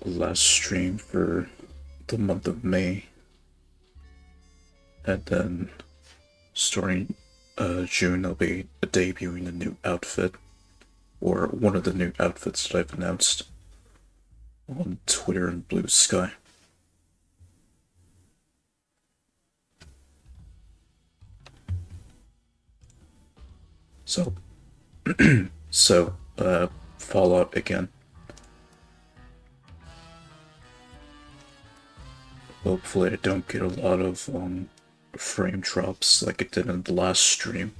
last stream for the month of May, and then starting June I'll be debuting a new outfit, or one of the new outfits that I've announced on Twitter and Blue Sky. So, Fallout again. Hopefully I don't get a lot of frame drops like it did in the last stream.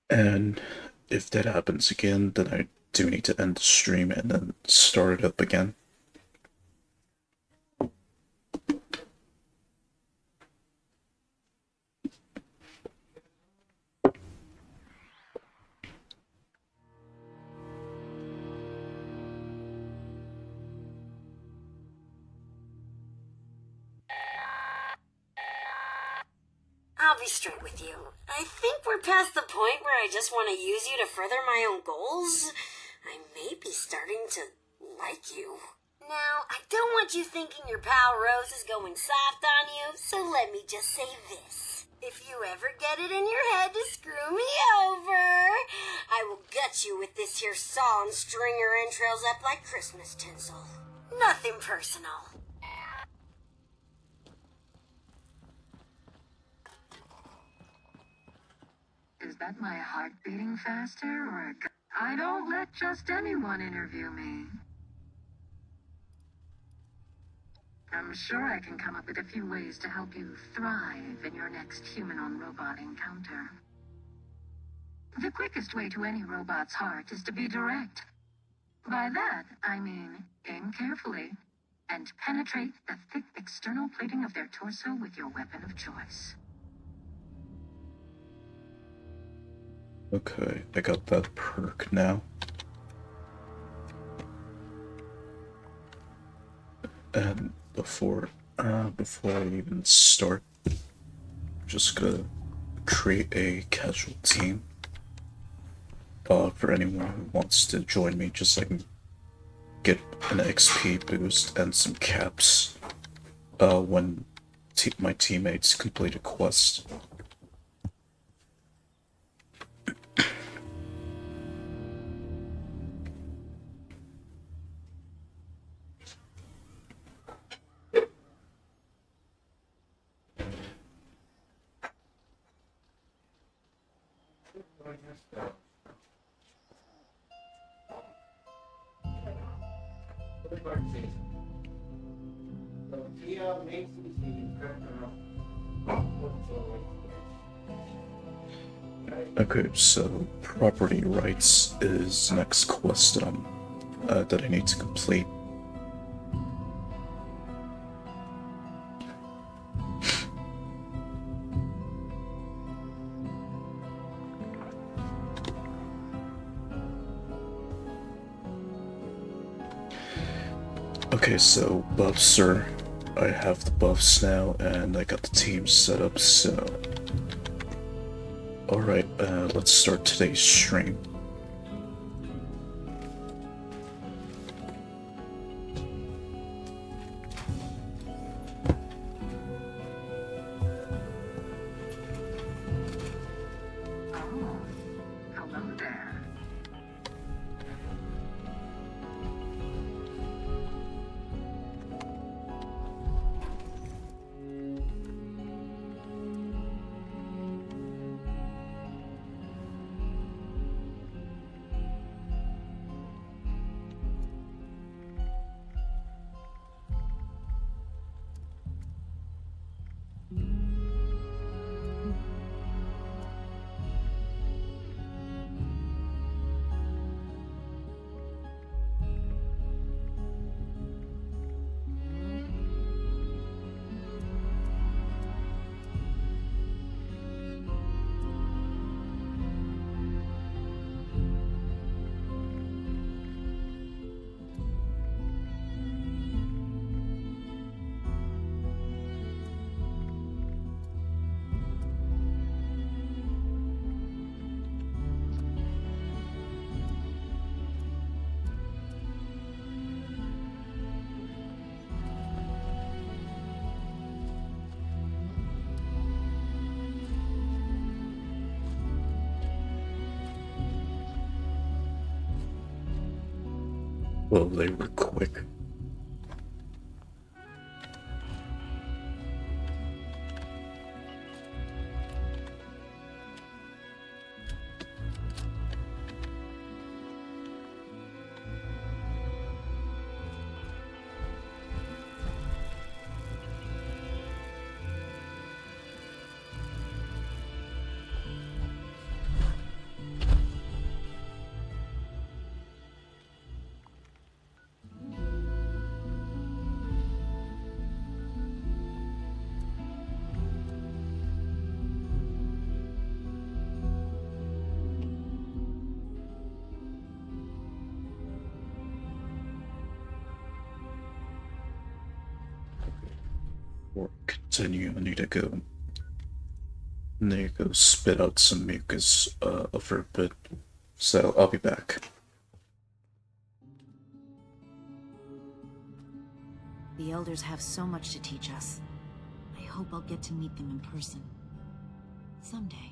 And if that happens again, then I do need to end the stream and then start it up again. I'll be straight with you. I think we're past the point where I just want to use you to further my own goals. I may be starting to like you. Now, I don't want you thinking your pal Rose is going soft on you, so let me just say this. If you ever get it in your head to screw me over, I will gut you with this here saw and string your entrails up like Christmas tinsel. Nothing personal. Is that my heart beating faster, or I don't let just anyone interview me. I'm sure I can come up with a few ways to help you thrive in your next human-on-robot encounter. The quickest way to any robot's heart is to be direct. By that, I mean aim carefully and penetrate the thick external plating of their torso with your weapon of choice. Okay, I got that perk now. And before I even start, I'm just gonna create a casual team for anyone who wants to join me, just so I can get an XP boost and some caps when my teammates complete a quest. Okay, so property rights is next quest that I need to complete. Okay, so buffs are... I have the buffs now, and I got the team set up, so... Alright, let's start today's stream. Oh, hello there. Well, they were quick. Or continue, I need to go spit out some mucus for a bit. So I'll be back. The elders have so much to teach us. I hope I'll get to meet them in person. Someday.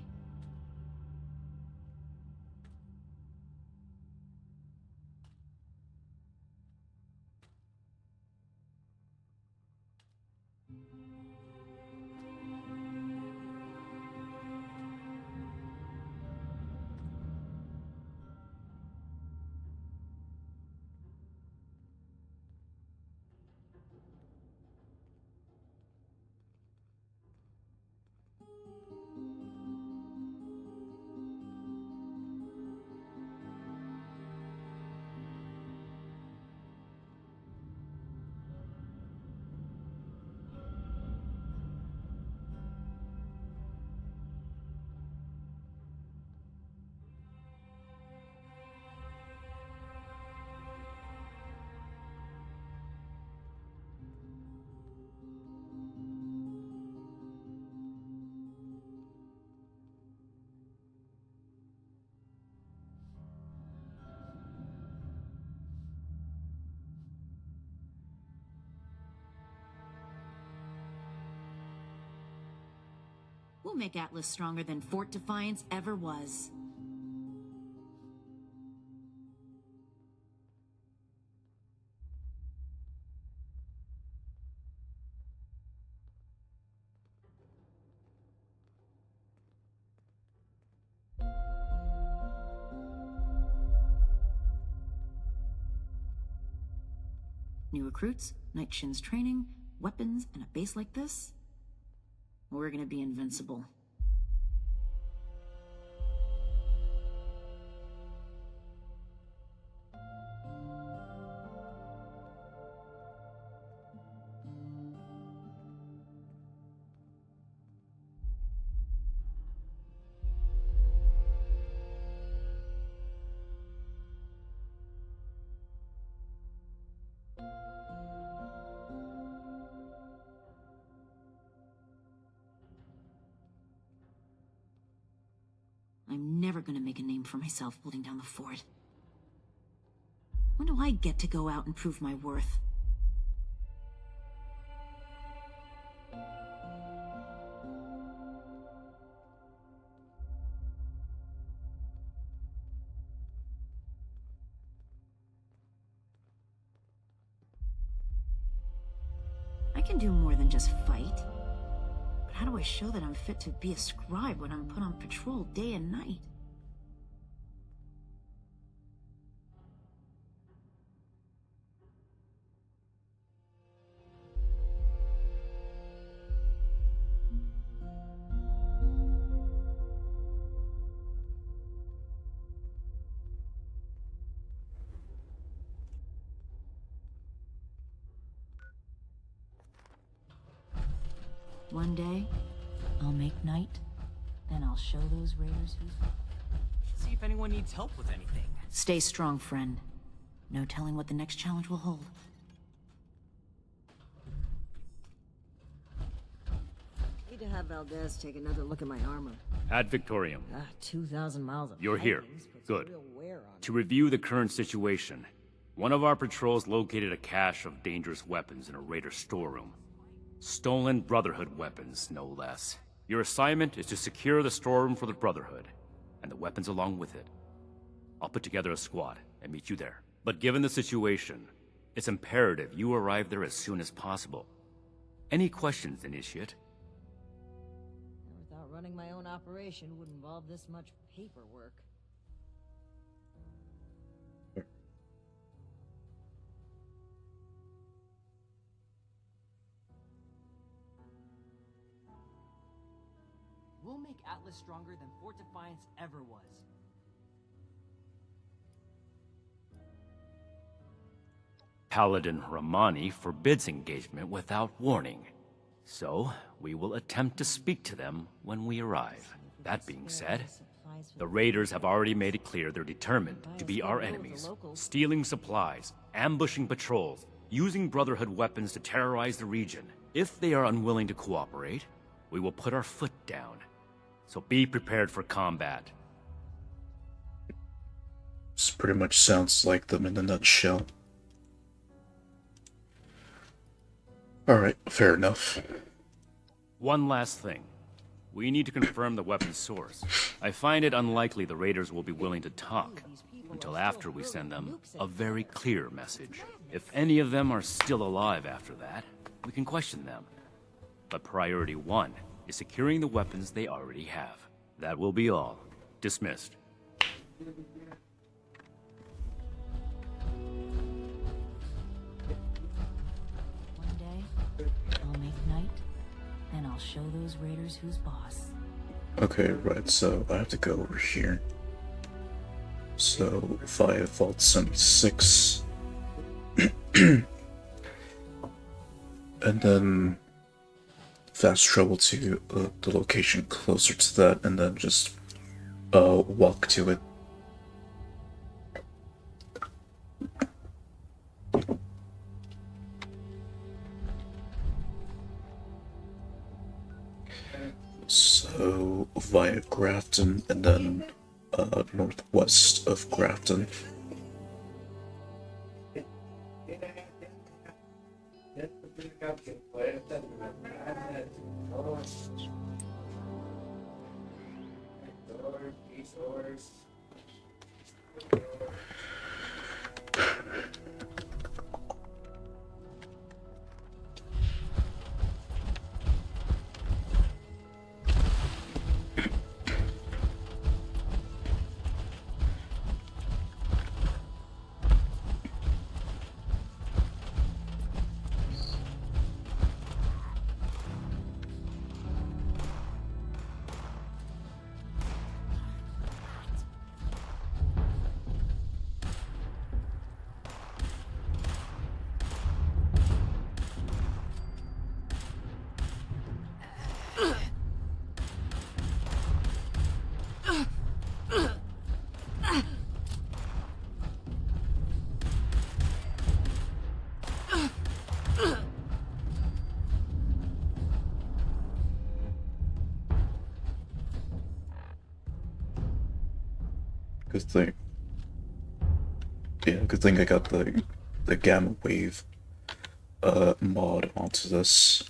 We'll make Atlas stronger than Fort Defiance ever was. New recruits, Night Shin's training, weapons, and a base like this? We're gonna be invincible. I'm never gonna make a name for myself holding down the fort. When do I get to go out and prove my worth? I can do more than just fight. But how do I show that I'm fit to be a scribe when I'm put on patrol day and night? One day, I'll make night, then I'll show those raiders who's... See if anyone needs help with anything. Stay strong, friend. No telling what the next challenge will hold. Need to have Valdez take another look at my armor. Ad Victorium. 2,000 miles of You're here. hikings puts Good. real wear on To review the current situation, one of our patrols located a cache of dangerous weapons in a raider storeroom. Stolen Brotherhood weapons, no less. Your assignment is to secure the storeroom for the Brotherhood, and the weapons along with it. I'll put together a squad and meet you there. But given the situation, it's imperative you arrive there as soon as possible. Any questions, Initiate? Never thought running my own operation would involve this much paperwork. We'll make Atlas stronger than Fort Defiance ever was. Paladin Ramani forbids engagement without warning. So, we will attempt to speak to them when we arrive. That being said, the Raiders have already made it clear they're determined to be our enemies, stealing supplies, ambushing patrols, using Brotherhood weapons to terrorize the region. If they are unwilling to cooperate, we will put our foot down. So be prepared for combat. This pretty much sounds like them in a nutshell. Alright, fair enough. One last thing. We need to confirm the weapon's source. I find it unlikely the Raiders will be willing to talk until after we send them a very clear message. If any of them are still alive after that, we can question them. But priority one is securing the weapons they already have. That will be all. Dismissed. One day, I'll make night, and I'll show those Raiders who's boss. Okay, right, so I have to go over here. So, via Vault 76. And then fast travel to the location closer to that, and then just walk to it. So via Grafton, and then northwest of Grafton. Good thing. Yeah, good thing I got the gamma wave mod onto this.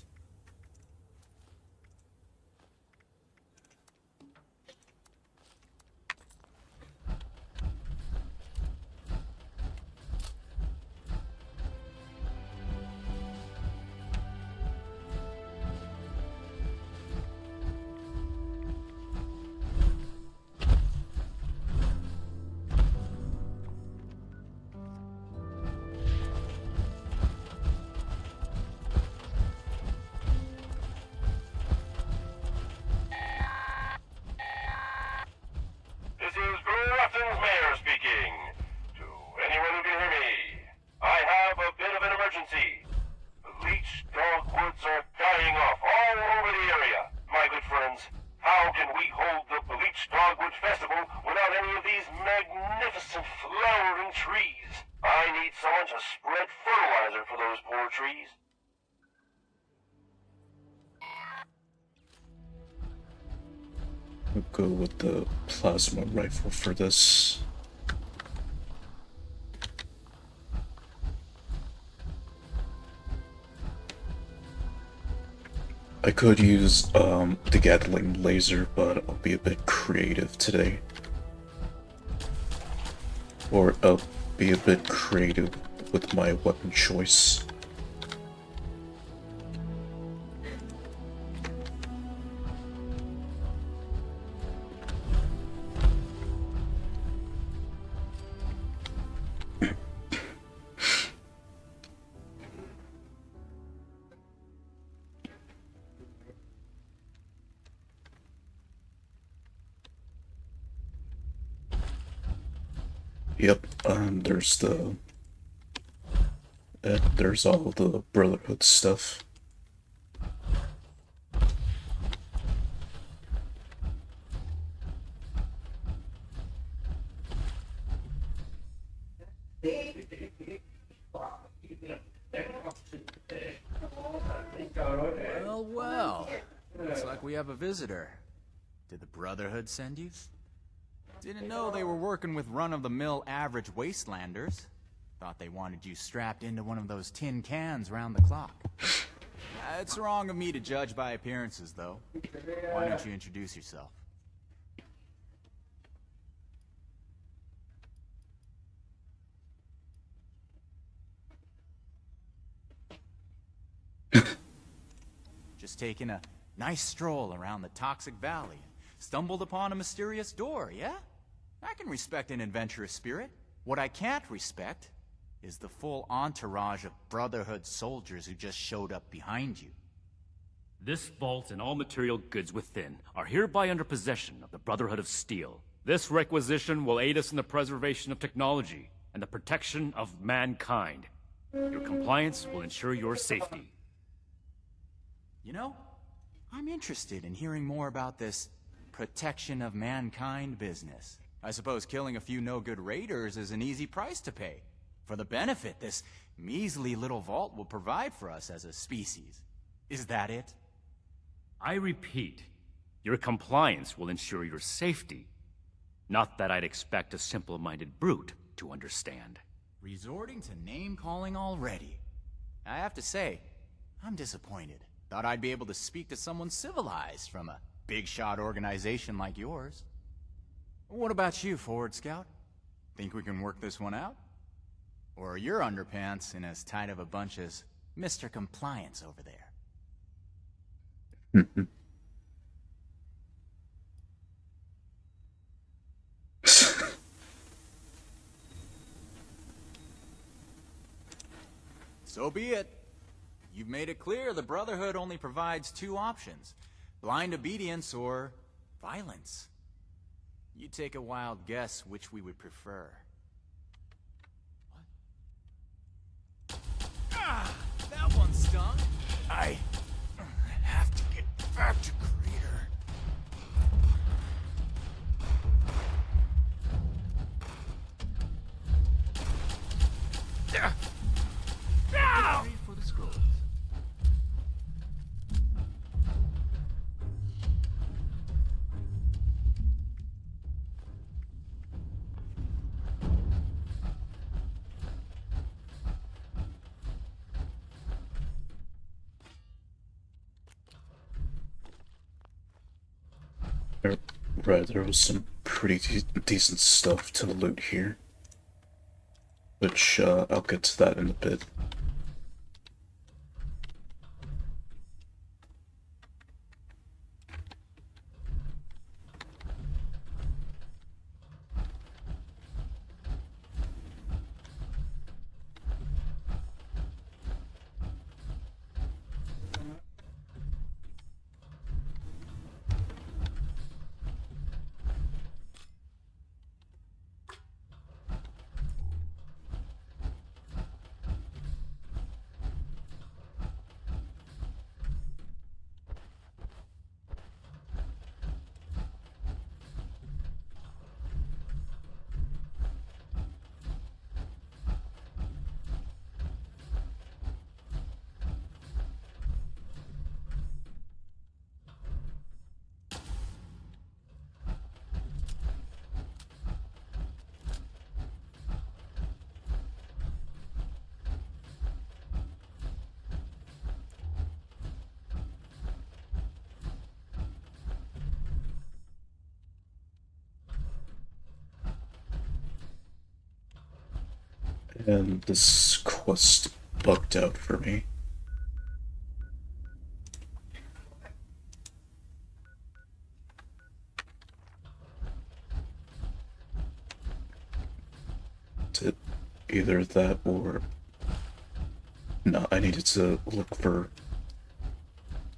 This is Grafton's mayor speaking. To anyone who can hear me, I have a bit of an emergency. Bleached dogwoods are dying off all over the area. My good friends, how can we hold the Bleached Dogwood Festival without any of these magnificent flowering trees? I need someone to spread fertilizer for those poor trees. We'll go with the plasma rifle for this. I could use the Gatling laser, but I'll be a bit creative today. Or be a bit creative with my weapon choice. Yep, there's all the Brotherhood stuff. Well, well. Looks like we have a visitor. Did the Brotherhood send you? Didn't know they were working with run-of-the-mill average Wastelanders. Thought they wanted you strapped into one of those tin cans round the clock. It's wrong of me to judge by appearances, though. Why don't you introduce yourself? Just taking a nice stroll around the Toxic Valley. Stumbled upon a mysterious door, yeah? I can respect an adventurous spirit. What I can't respect is the full entourage of Brotherhood soldiers who just showed up behind you. This vault and all material goods within are hereby under possession of the Brotherhood of Steel. This requisition will aid us in the preservation of technology and the protection of mankind. Your compliance will ensure your safety. You know, I'm interested in hearing more about this protection of mankind business. I suppose killing a few no-good raiders is an easy price to pay for the benefit this measly little vault will provide for us as a species. Is that it? I repeat, your compliance will ensure your safety. Not that I'd expect a simple-minded brute to understand. Resorting to name-calling already. I have to say, I'm disappointed. Thought I'd be able to speak to someone civilized from a big-shot organization like yours. What about you, Forward Scout? Think we can work this one out? Or are your underpants in as tight of a bunch as Mr. Compliance over there? So be it. You've made it clear the Brotherhood only provides two options: blind obedience or violence. You take a wild guess which we would prefer. What? Ah! That one stung! I have to get back to Creator. Read for the scrolls. Right, there was some pretty decent stuff to loot here, which I'll get to that in a bit. And this quest bugged out for me. To either that or... No, I needed to look for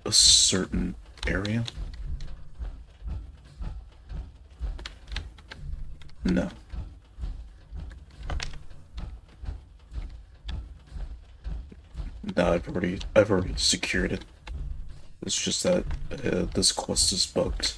a certain area. No. No, I've already secured it. It's just that this quest is bugged.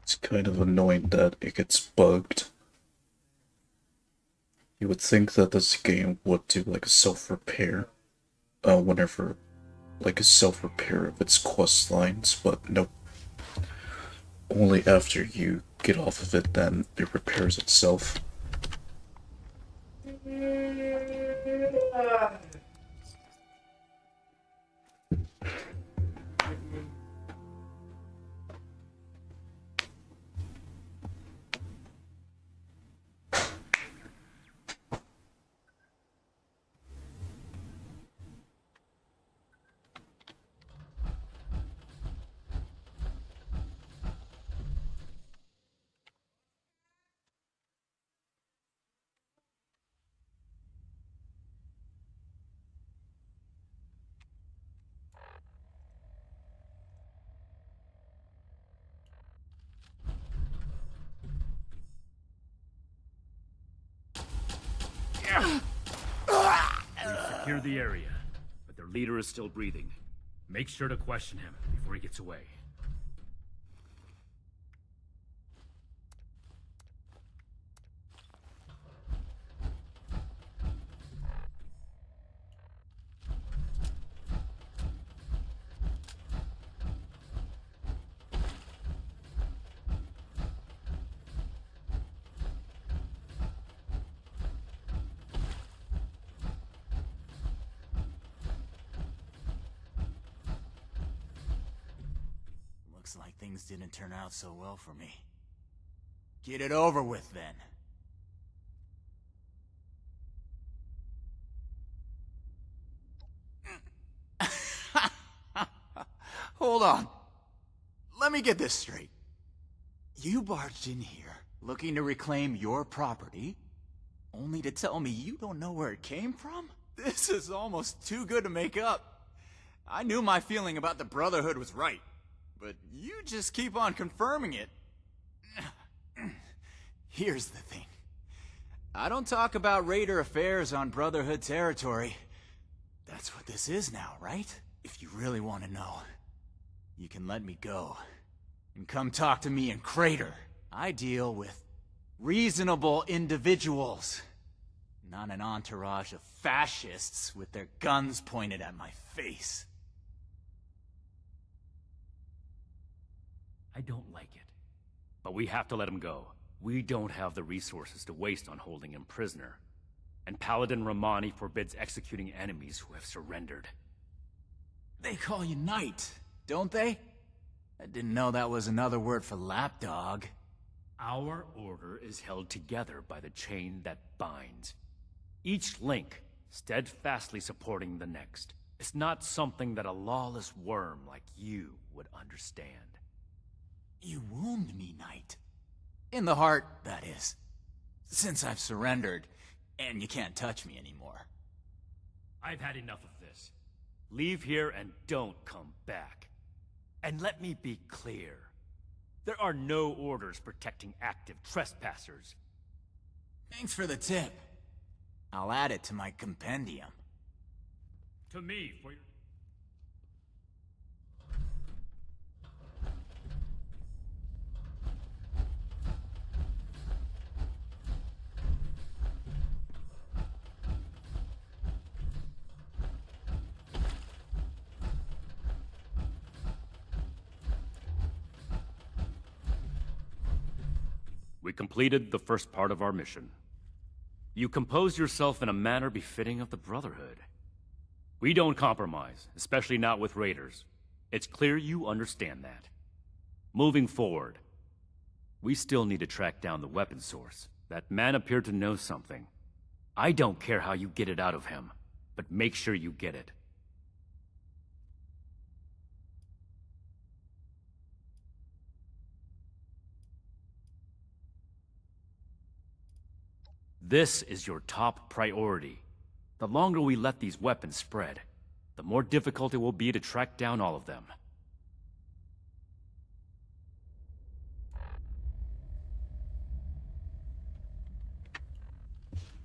It's kind of annoying that it gets bugged. You would think that this game would do like a self-repair whenever like a self-repair of its quest lines, but nope. Only after you get off of it then it repairs itself. We've secured the area, but their leader is still breathing. Make sure to question him before he gets away. Looks like things didn't turn out so well for me. Get it over with, then. Hold on. Let me get this straight. You barged in here, looking to reclaim your property, only to tell me you don't know where it came from? This is almost too good to make up. I knew my feeling about the Brotherhood was right, but you just keep on confirming it. Here's the thing. I don't talk about Raider affairs on Brotherhood territory. That's what this is now, right? If you really want to know, you can let me go. And come talk to me in Crater. I deal with reasonable individuals. Not an entourage of fascists with their guns pointed at my face. I don't like it. But we have to let him go. We don't have the resources to waste on holding him prisoner. And Paladin Romani forbids executing enemies who have surrendered. They call you Knight, don't they? I didn't know that was another word for lapdog. Our order is held together by the chain that binds. Each link steadfastly supporting the next. It's not something that a lawless worm like you would understand. You wound me, Knight. In the heart, that is. Since I've surrendered, and you can't touch me anymore. I've had enough of this. Leave here and don't come back. And let me be clear. There are no orders protecting active trespassers. Thanks for the tip. I'll add it to my compendium. To me, for your... We completed the first part of our mission. You composed yourself in a manner befitting of the Brotherhood. We don't compromise, especially not with raiders. It's clear you understand that. Moving forward, we still need to track down the weapon source. That man appeared to know something. I don't care how you get it out of him, but make sure you get it. This is your top priority. The longer we let these weapons spread, the more difficult it will be to track down all of them.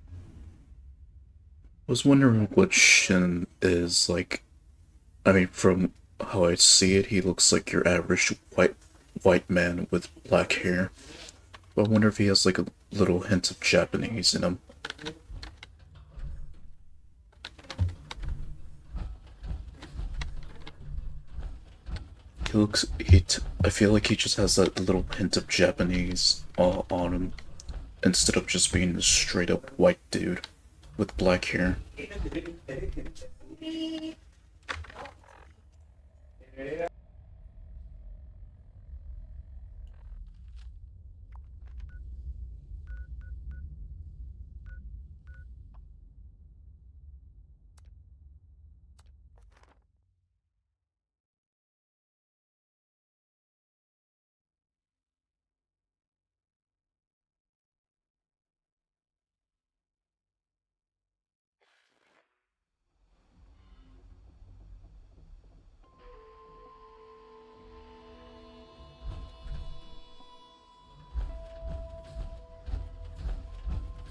I was wondering what Shin is like. I mean, from how I see it, he looks like your average white man with black hair. But I wonder if he has like a little hint of Japanese in him. I feel like he just has that little hint of Japanese on him, instead of just being a straight up white dude with black hair.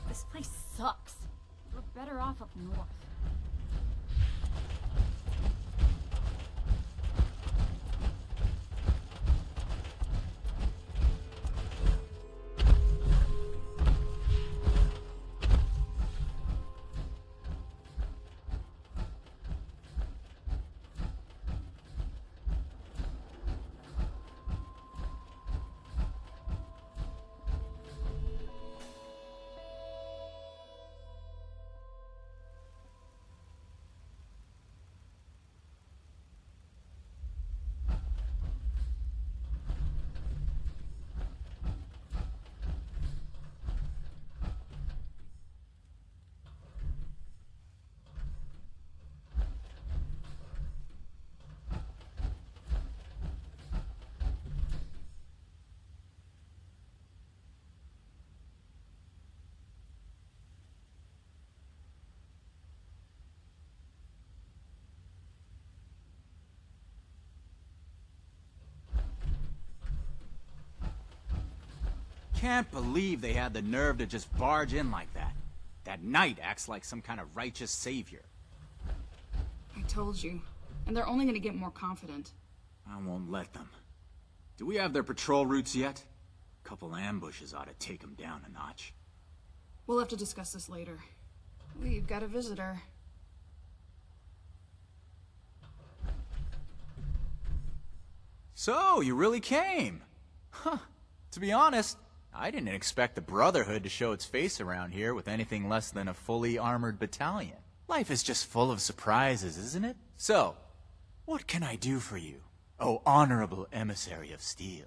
This place sucks. We're better off up north. can't believe they had the nerve to just barge in like that. That knight acts like some kind of righteous savior. I told you. And they're only gonna get more confident. I won't let them. Do we have their patrol routes yet? A couple ambushes ought to take them down a notch. We'll have to discuss this later. We've got a visitor. So, you really came? Huh. To be honest, I didn't expect the Brotherhood to show its face around here with anything less than a fully armored battalion. Life is just full of surprises, isn't it? So, what can I do for you, oh honorable emissary of steel?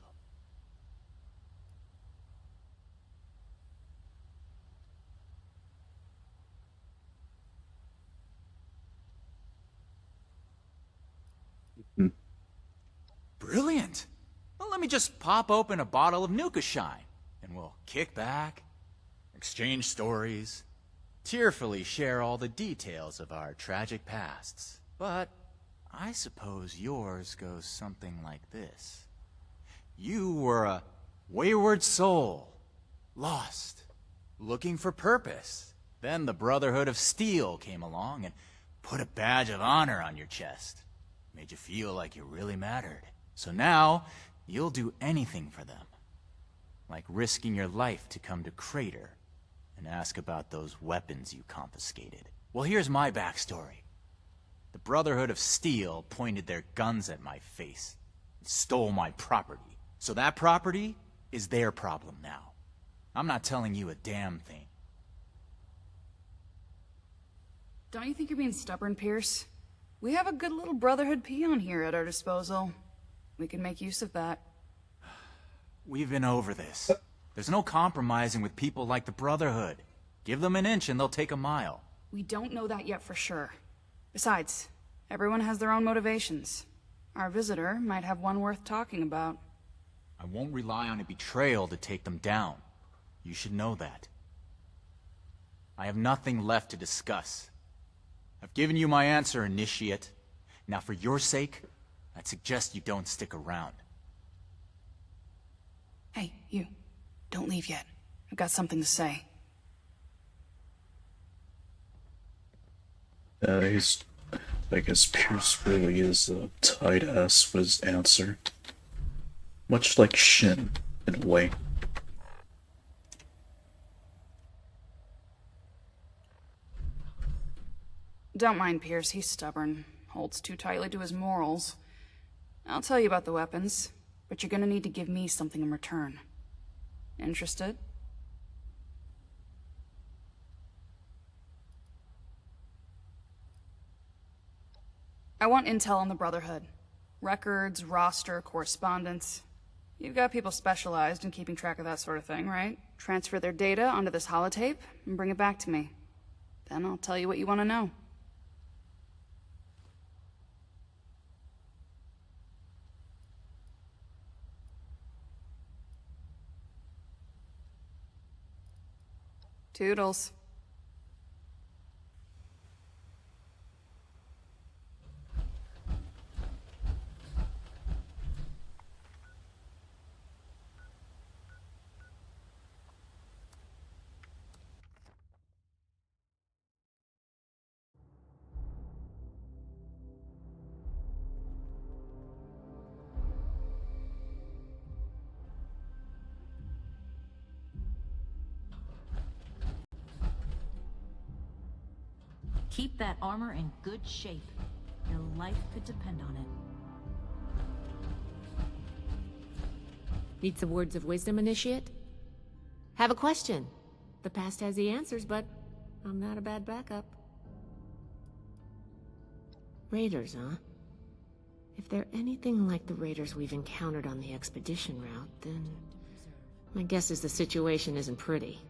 Brilliant! Well, let me just pop open a bottle of Nuka Shine, and we'll kick back, exchange stories, tearfully share all the details of our tragic pasts. But I suppose yours goes something like this. You were a wayward soul, lost, looking for purpose. Then the Brotherhood of Steel came along and put a badge of honor on your chest. Made you feel like you really mattered. So now, you'll do anything for them. Like risking your life to come to Crater and ask about those weapons you confiscated. Well, here's my backstory. The Brotherhood of Steel pointed their guns at my face and stole my property. So that property is their problem now. I'm not telling you a damn thing. Don't you think you're being stubborn, Pierce? We have a good little Brotherhood peon here at our disposal. We can make use of that. We've been over this. There's no compromising with people like the Brotherhood. Give them an inch and they'll take a mile. We don't know that yet for sure. Besides, everyone has their own motivations. Our visitor might have one worth talking about. I won't rely on a betrayal to take them down. You should know that. I have nothing left to discuss. I've given you my answer, Initiate. Now for your sake, I'd suggest you don't stick around. Hey, you. Don't leave yet. I've got something to say. I guess Pierce really is a tight ass with his answer. Much like Shin, in a way. Don't mind Pierce, he's stubborn. Holds too tightly to his morals. I'll tell you about the weapons, but you're gonna need to give me something in return. Interested? I want intel on the Brotherhood. Records, roster, correspondence. You've got people specialized in keeping track of that sort of thing, right? Transfer their data onto this holotape and bring it back to me. Then I'll tell you what you want to know. Toodles. Keep that armor in good shape. Your life could depend on it. Need some words of wisdom, Initiate? Have a question. The past has the answers, but I'm not a bad backup. Raiders, huh? If they're anything like the raiders we've encountered on the expedition route, then my guess is the situation isn't pretty.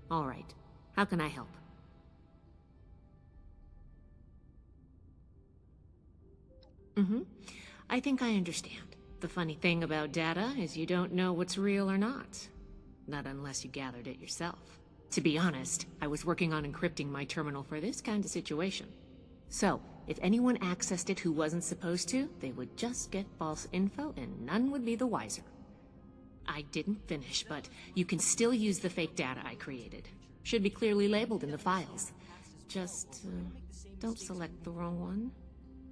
All right. How can I help? I think I understand. The funny thing about data is you don't know what's real or not. Not unless you gathered it yourself. To be honest, I was working on encrypting my terminal for this kind of situation. So, if anyone accessed it who wasn't supposed to, they would just get false info and none would be the wiser. I didn't finish, but you can still use the fake data I created. Should be clearly labeled in the files. Just, don't select the wrong one.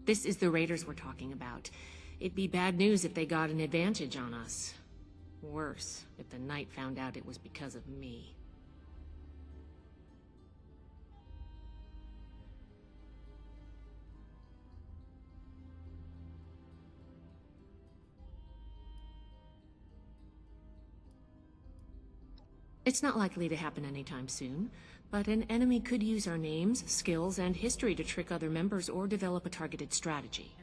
This is the raiders we're talking about. It'd be bad news if they got an advantage on us. Worse, if the Knight found out it was because of me. It's not likely to happen anytime soon, but an enemy could use our names, skills, and history to trick other members or develop a targeted strategy.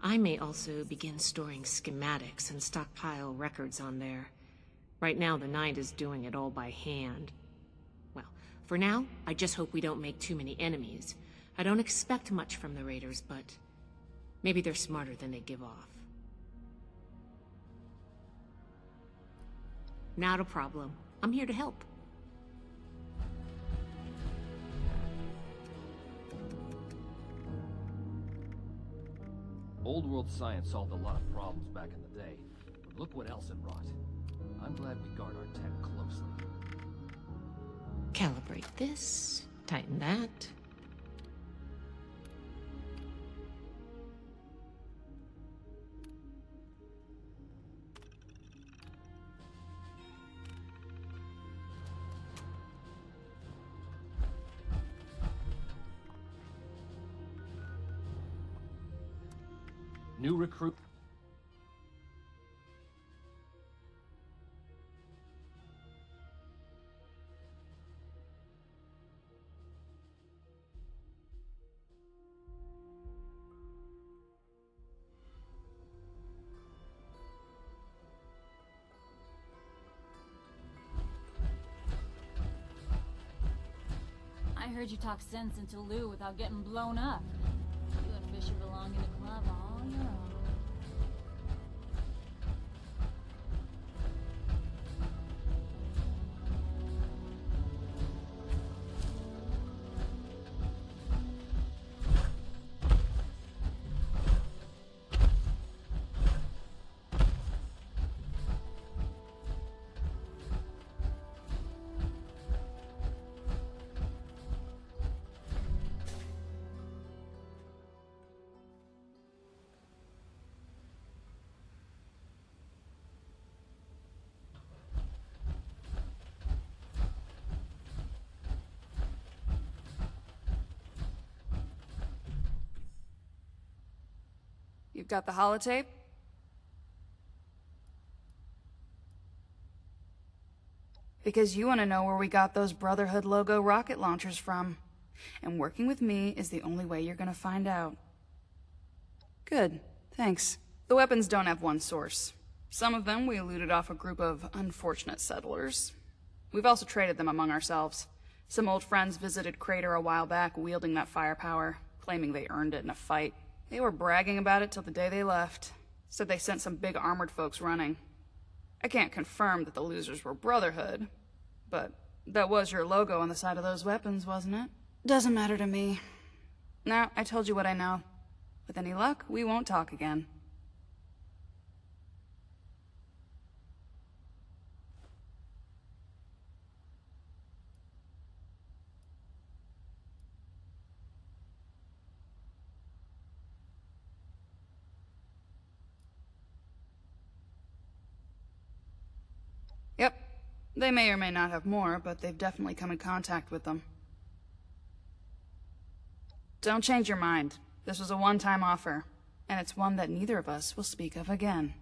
I may also begin storing schematics and stockpile records on there. Right now, the Knight is doing it all by hand. Well, for now, I just hope we don't make too many enemies. I don't expect much from the raiders, but maybe they're smarter than they give off. Not a problem. I'm here to help. Old world science solved a lot of problems back in the day, but look what else it wrought. I'm glad we guard our tech closely. Calibrate this, tighten that. New recruit. I heard you talk sense into Lou without getting blown up. You and Fisher belong in a club all your own. You've got the holotape? Because you want to know where we got those Brotherhood logo rocket launchers from. And working with me is the only way you're gonna find out. Good, thanks. The weapons don't have one source. Some of them we looted off a group of unfortunate settlers. We've also traded them among ourselves. Some old friends visited Crater a while back wielding that firepower, claiming they earned it in a fight. They were bragging about it till the day they left. Said they sent some big armored folks running. I can't confirm that the losers were Brotherhood, but that was your logo on the side of those weapons, wasn't it? Doesn't matter to me. Now, I told you what I know. With any luck, we won't talk again. Yep. They may or may not have more, but they've definitely come in contact with them. Don't change your mind. This was a one-time offer, and it's one that neither of us will speak of again.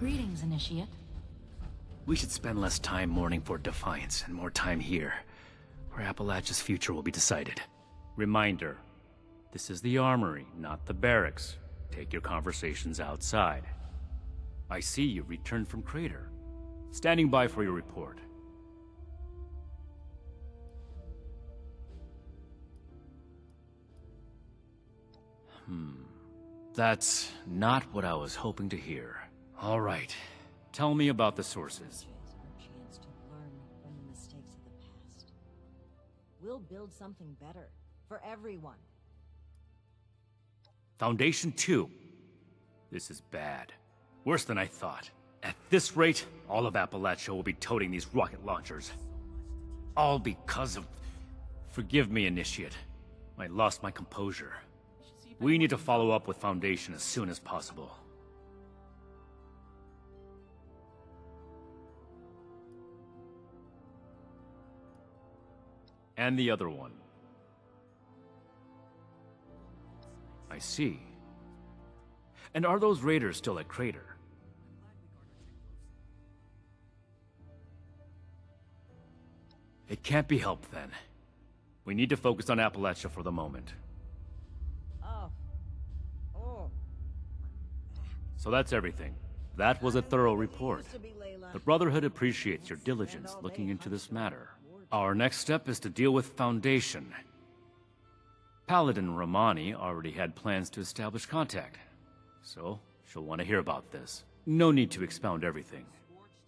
Greetings, Initiate. We should spend less time mourning for Defiance and more time here, where Appalachia's future will be decided. Reminder, this is the armory, not the barracks. Take your conversations outside. I see you've returned from Crater. Standing by for your report. That's not what I was hoping to hear. All right. Tell me about the sources. Our chance to learn from the mistakes of the past. We'll build something better for everyone. Foundation 2. This is bad. Worse than I thought. At this rate, all of Appalachia will be toting these rocket launchers. All because of... Forgive me, Initiate. I lost my composure. We need to follow up with Foundation as soon as possible. And the other one. I see. And are those raiders still at Crater? It can't be helped then. We need to focus on Appalachia for the moment. Oh. So that's everything. That was a thorough report. The Brotherhood appreciates your diligence looking into this matter. Our next step is to deal with Foundation. Paladin Romani already had plans to establish contact, so she'll want to hear about this. No need to expound everything.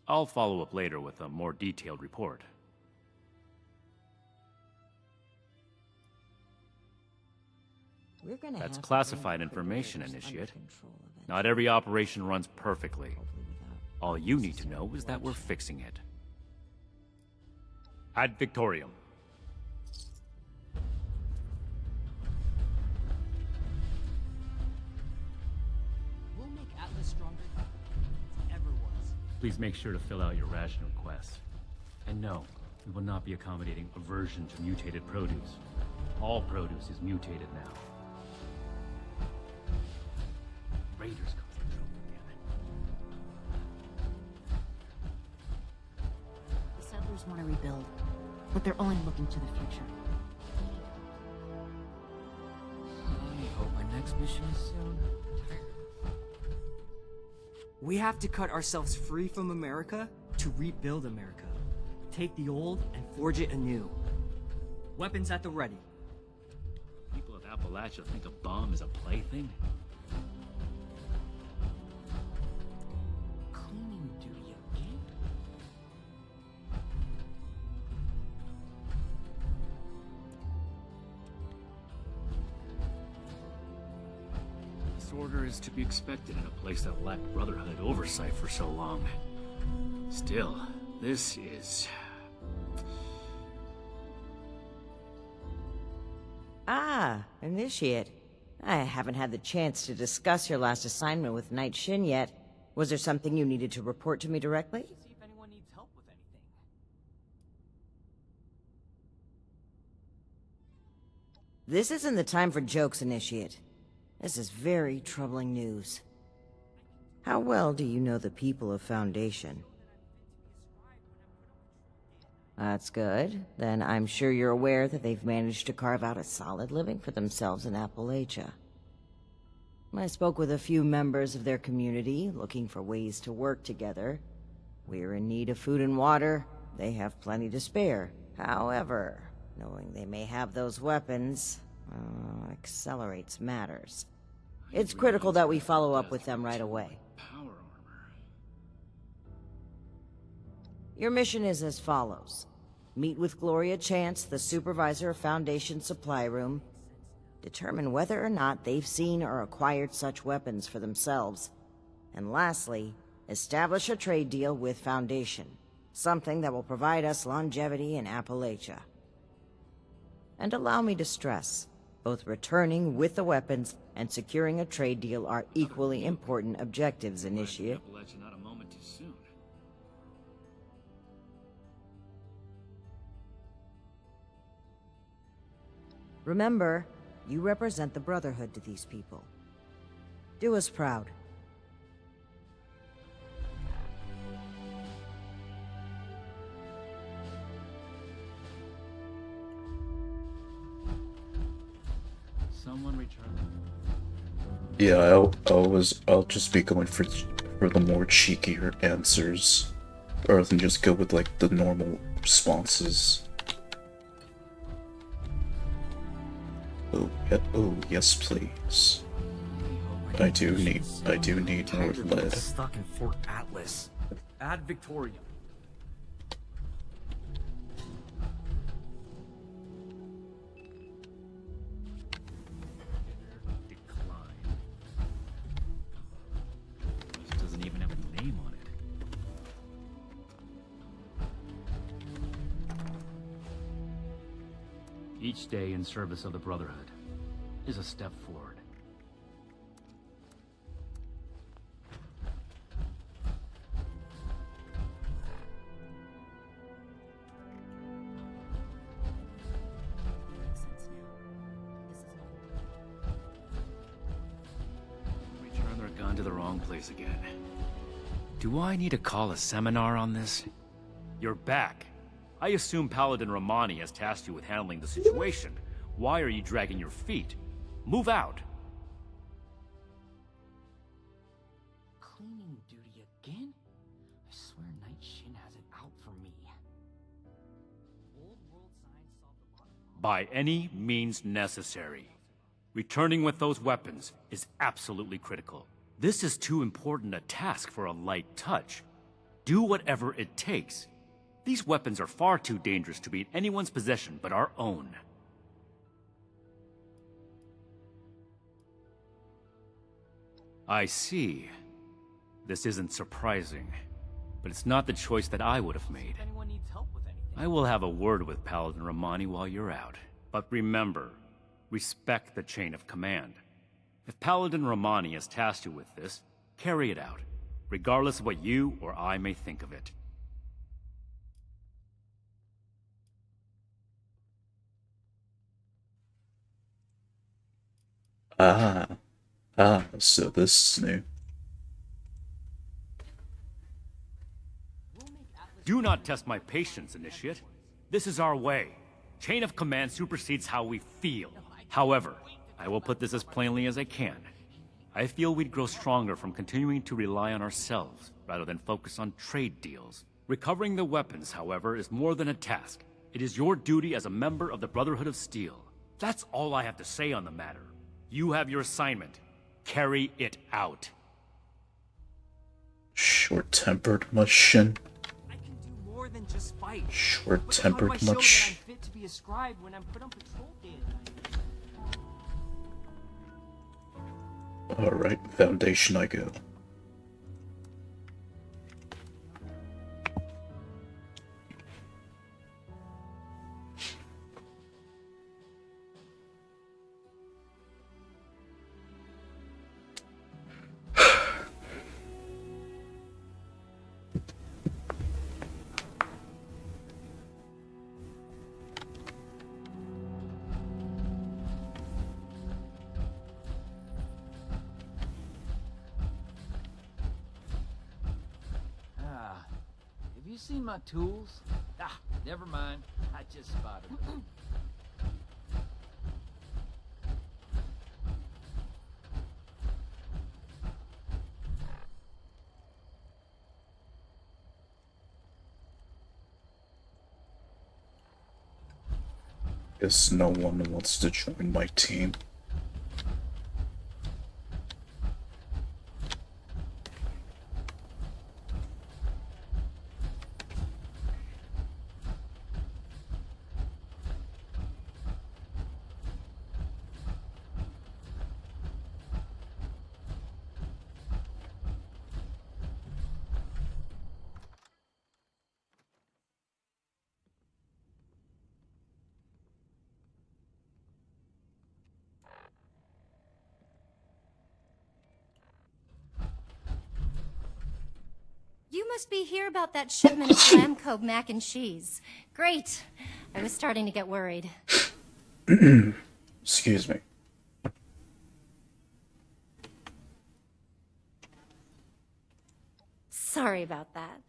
I'll follow up later with a more detailed report. That's classified information, Initiate. Not every operation runs perfectly. All you need to know is that we're fixing it. Ad Victorium. We'll make Atlas stronger than it ever was. Please make sure to fill out your ration request. And no, we will not be accommodating aversion to mutated produce. All produce is mutated now. Raiders causing trouble again. The settlers want to rebuild, but they're only looking to the future. I hope my next mission is soon. We have to cut ourselves free from America to rebuild America. Take the old and forge it anew. Weapons at the ready. People of Appalachia think a bomb is a plaything? Cleaning duty again? This order is to be expected in a place that lacked Brotherhood oversight for so long. Still, this is... Ah, Initiate. I haven't had the chance to discuss your last assignment with Knight Shin yet. Was there something you needed to report to me directly? See if anyone needs help with anything. This isn't the time for jokes, Initiate. This is very troubling news. How well do you know the people of Foundation? That's good. Then I'm sure you're aware that they've managed to carve out a solid living for themselves in Appalachia. I spoke with a few members of their community, looking for ways to work together. We're in need of food and water. They have plenty to spare. However, knowing they may have those weapons, accelerates matters. It's critical that we follow up with them right away. Your mission is as follows. Meet with Gloria Chance, the supervisor of Foundation Supply Room. Determine whether or not they've seen or acquired such weapons for themselves. And lastly, establish a trade deal with Foundation. Something that will provide us longevity in Appalachia. And allow me to stress, both returning with the weapons and securing a trade deal are equally important objectives, Initiate. Not a moment too soon. Remember, you represent the Brotherhood to these people. Do us proud. Someone return. Yeah, I'll just be going for the more cheekier answers, rather than just go with like the normal responses. Oh yes, please. I do need more lead. Stuck in Fort Atlas. Add Victoria. This doesn't even have a name on it. Each day in service of the Brotherhood is a step forward. Return their gun to the wrong place again. Do I need to call a seminar on this? You're back. I assume Paladin Romani has tasked you with handling the situation. Why are you dragging your feet? Move out! Cleaning duty again? I swear Night Shin has it out for me. Old world science solved a lot of By any means necessary. Returning with those weapons is absolutely critical. This is too important a task for a light touch. Do whatever it takes. These weapons are far too dangerous to be in anyone's possession but our own. I see. This isn't surprising, but it's not the choice that I would have made. If anyone needs help with anything. I will have a word with Paladin Romani while you're out. But remember, respect the chain of command. If Paladin Romani has tasked you with this, carry it out, regardless of what you or I may think of it. So this is new. Do not test my patience, Initiate. This is our way. Chain of command supersedes how we feel. However, I will put this as plainly as I can. I feel we'd grow stronger from continuing to rely on ourselves, rather than focus on trade deals. Recovering the weapons, however, is more than a task. It is your duty as a member of the Brotherhood of Steel. That's all I have to say on the matter. You have your assignment. Carry it out. Short-tempered much, Shin? I can do more than just fight. Short-tempered But how do I show much? that I'm fit to be a scribe when I'm put on patrol day and night? Alright, Foundation I go. Have you seen my tools? Ah, never mind. I just spotted them. Guess no one wants to join my team. You must be here about that shipment of Lamco mac and cheese. Great. I was starting to get worried. Excuse me. Sorry about that.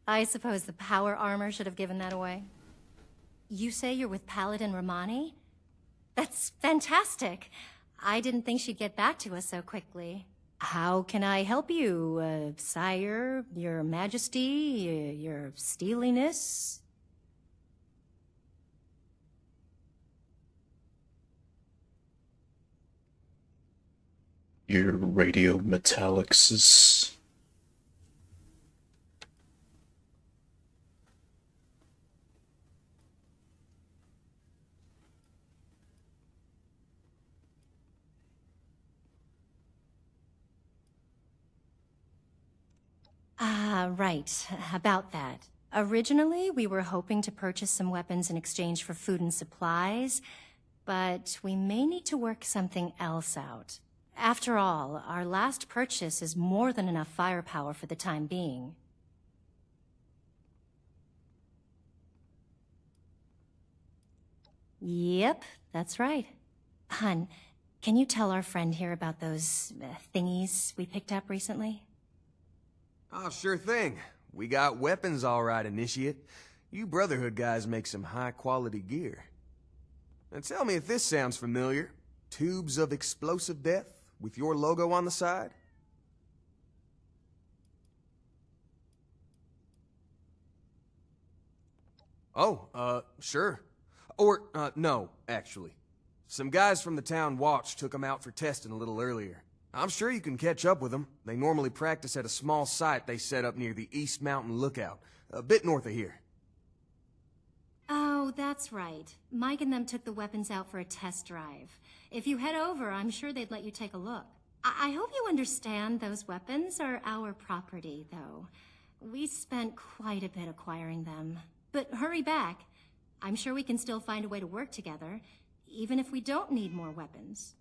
I suppose the power armor should have given that away. You say you're with Paladin Romani? That's fantastic. I didn't think she'd get back to us so quickly. How can I help you, sire, your majesty, your steeliness? Your radio metallics is... Right. About that. Originally, we were hoping to purchase some weapons in exchange for food and supplies, but we may need to work something else out. After all, our last purchase is more than enough firepower for the time being. Yep, that's right. Hun, can you tell our friend here about those thingies we picked up recently? Oh, sure thing. We got weapons all right, Initiate. You Brotherhood guys make some high-quality gear. And tell me if this sounds familiar. Tubes of explosive death with your logo on the side? Oh, sure. Or, no, actually. Some guys from the town watch took them out for testing a little earlier. I'm sure you can catch up with them. They normally practice at a small site they set up near the East Mountain Lookout, a bit north of here. Oh, that's right. Mike and them took the weapons out for a test drive. If you head over, I'm sure they'd let you take a look. I hope you understand those weapons are our property, though. We spent quite a bit acquiring them. But hurry back. I'm sure we can still find a way to work together, even if we don't need more weapons.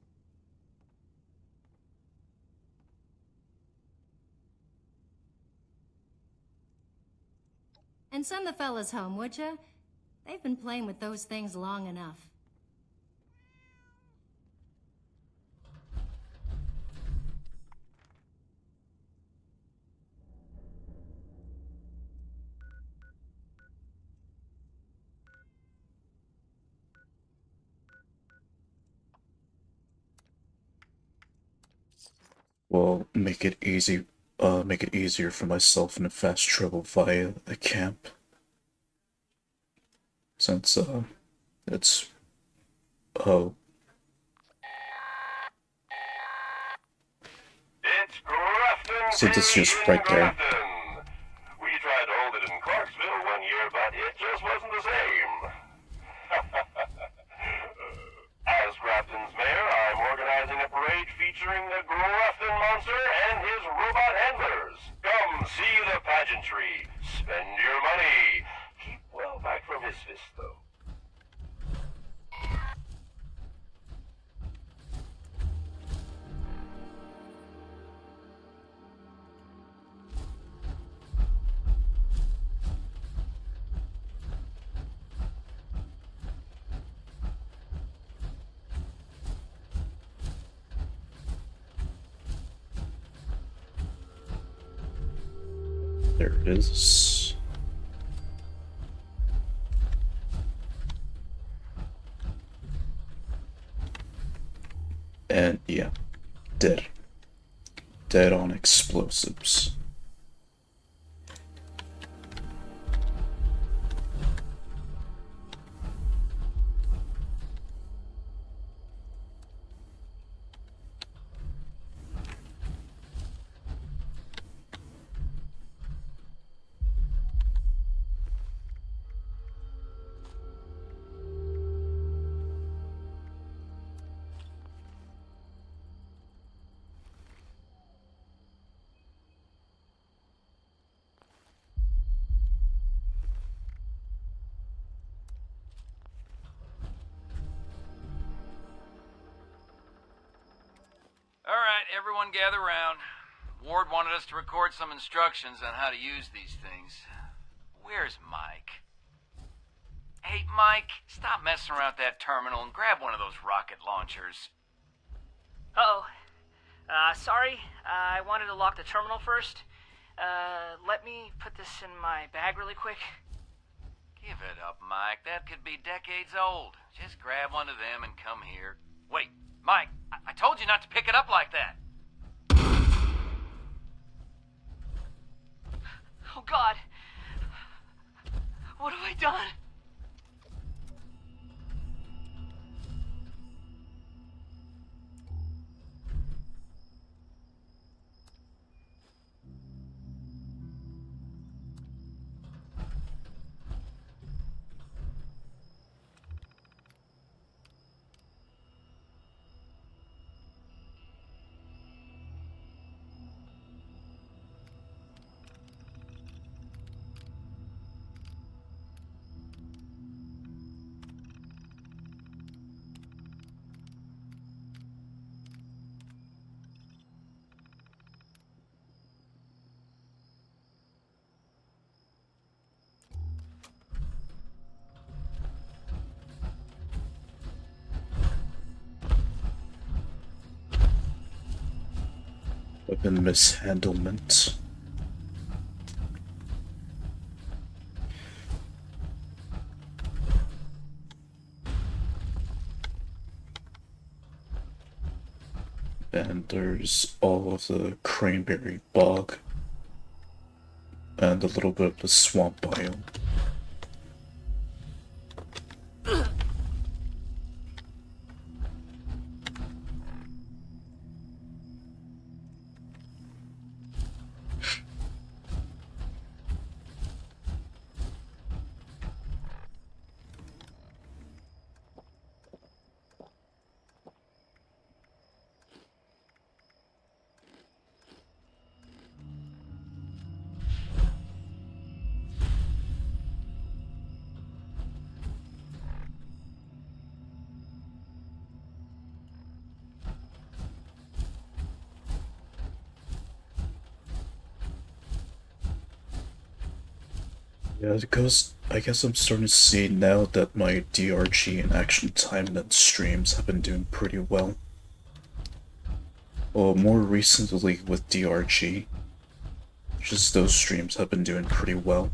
And send the fellas home, would ya? They've been playing with those things long enough. Well, make it easier for myself in a fast travel via a camp. Since, it's... Oh. It's Grafton. So this is just right there. We tried to hold it in Clarksville one year, but it just wasn't the same. As Grafton's mayor, I'm organizing a parade featuring the Grafton Monster and his robot handlers. Come see the pageantry. Spend your money. Keep well back from his fist, though. There it is. And yeah, dead. Dead on explosives. Alright, everyone gather round. Ward wanted us to record some instructions on how to use these things. Where's Mike? Hey, Mike, stop messing around with that terminal and grab one of those rocket launchers. Uh-oh. Sorry. I wanted to lock the terminal first. Let me put this in my bag really quick. Give it up, Mike. That could be decades old. Just grab one of them and come here. Wait, Mike, I told you not to pick it up like that. done? Weapon mishandlement. And there's all of the cranberry bog. And a little bit of the swamp biome. Yeah, because I guess I'm starting to see now that my DRG and Action Time Net streams have been doing pretty well. Well, more recently with DRG, just those streams have been doing pretty well.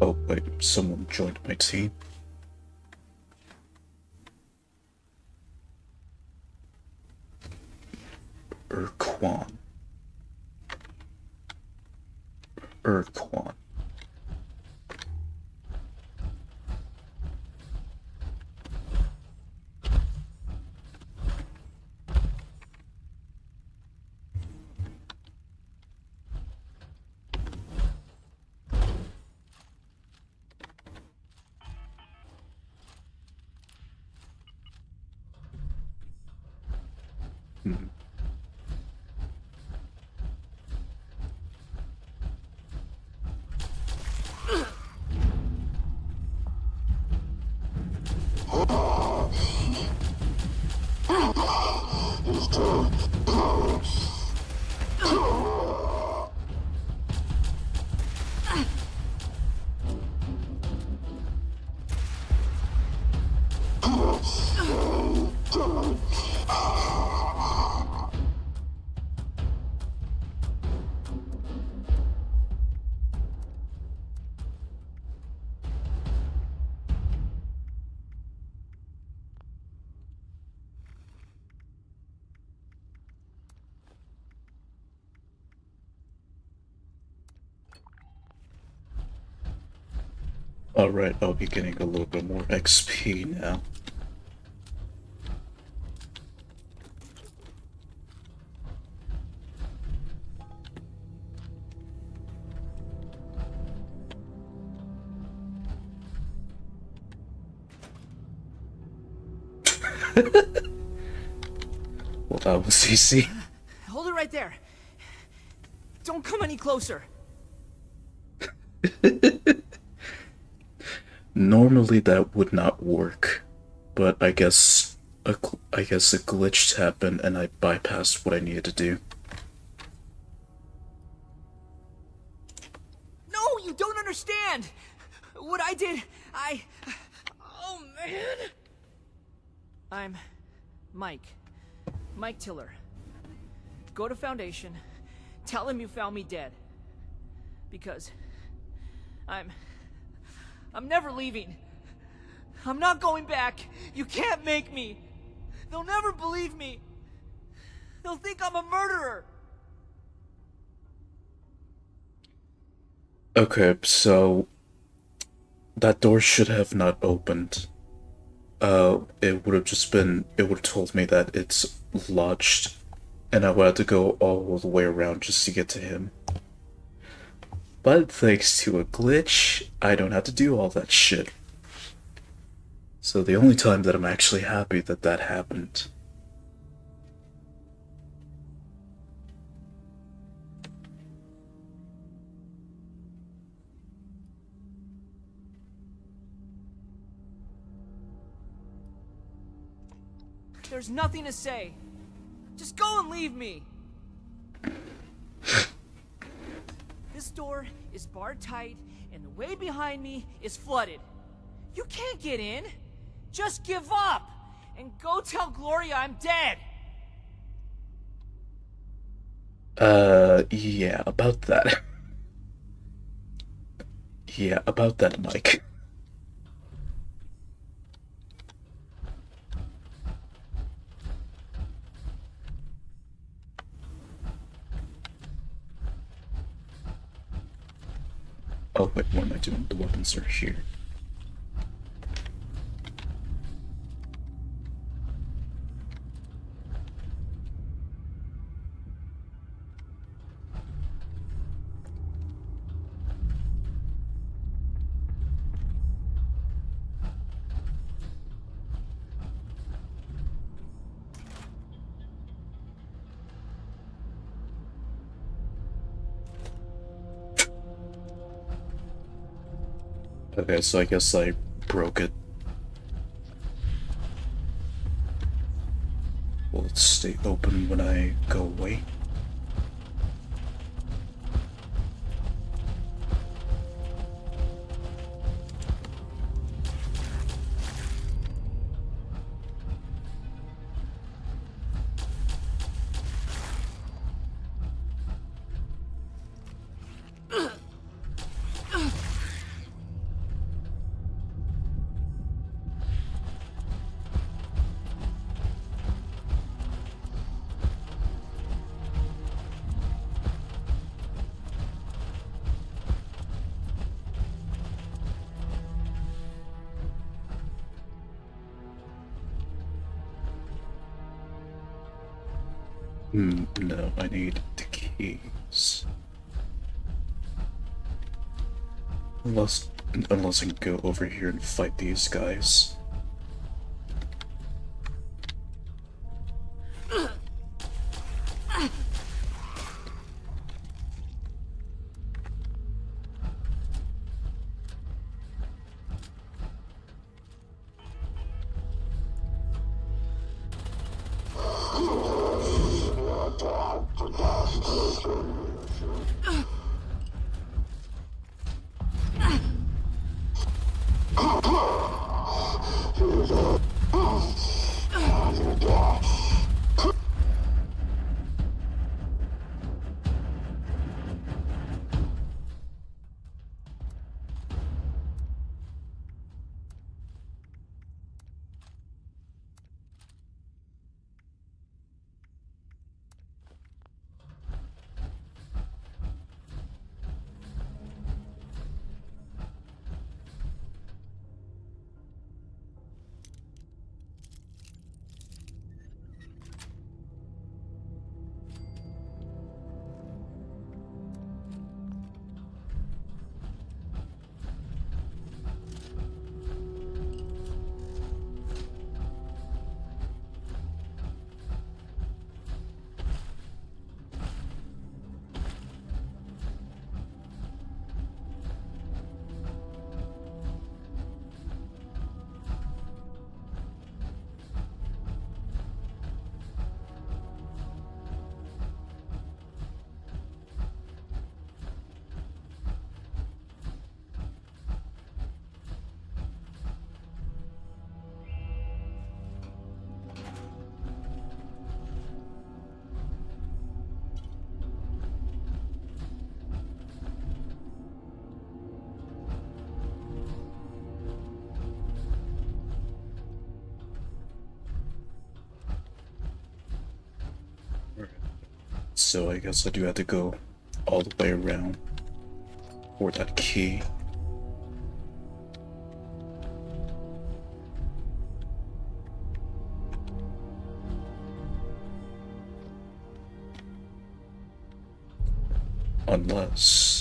Oh wait, someone joined my team. Urquan. Urquan. Alright, I'll be getting a little bit more XP now. Well, that was easy. Hold it right there. Don't come any closer. Normally that would not work, but I guess a glitch happened and I bypassed what I needed to do. No, you don't understand. What I did, oh man. I'm Mike. Mike Tiller. Go to Foundation. Tell him you found me dead. Because I'm never leaving. I'm not going back. You can't make me. They'll never believe me. They'll think I'm a murderer. Okay, so that door should have not opened. It would have just been, it would have told me that it's lodged, and I would have to go all the way around just to get to him. But thanks to a glitch, I don't have to do all that shit. So the only time that I'm actually happy that that happened. There's nothing to say. Just go and leave me. This door is barred tight, and the way behind me is flooded. You can't get in. Just give up, and go tell Gloria I'm dead. Yeah, about that. Yeah, about that, Mike. Oh wait, what am I doing? The weapons are here. Okay, so I guess I broke it. Will it stay open when I go away? No, I need the keys. Unless I can go over here and fight these guys. So I guess I do have to go all the way around for that key. Unless...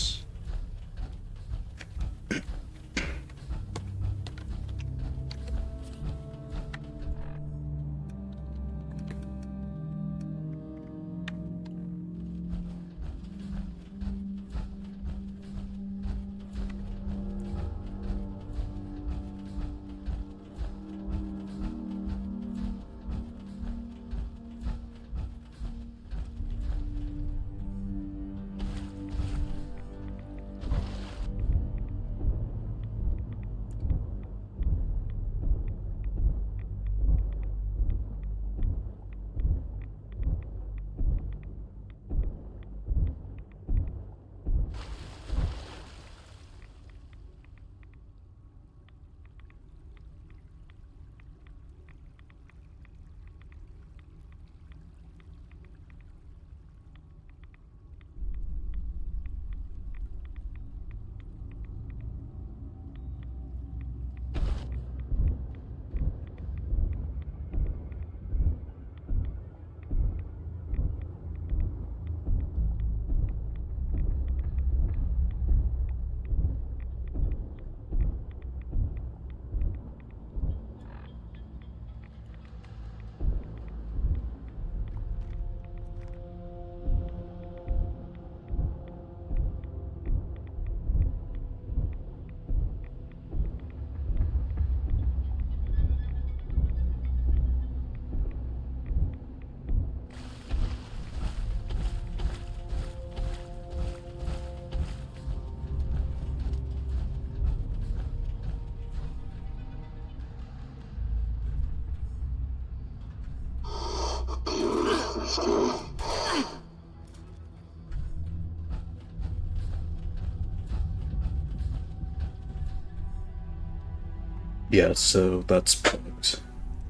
Yeah, so that's bugged.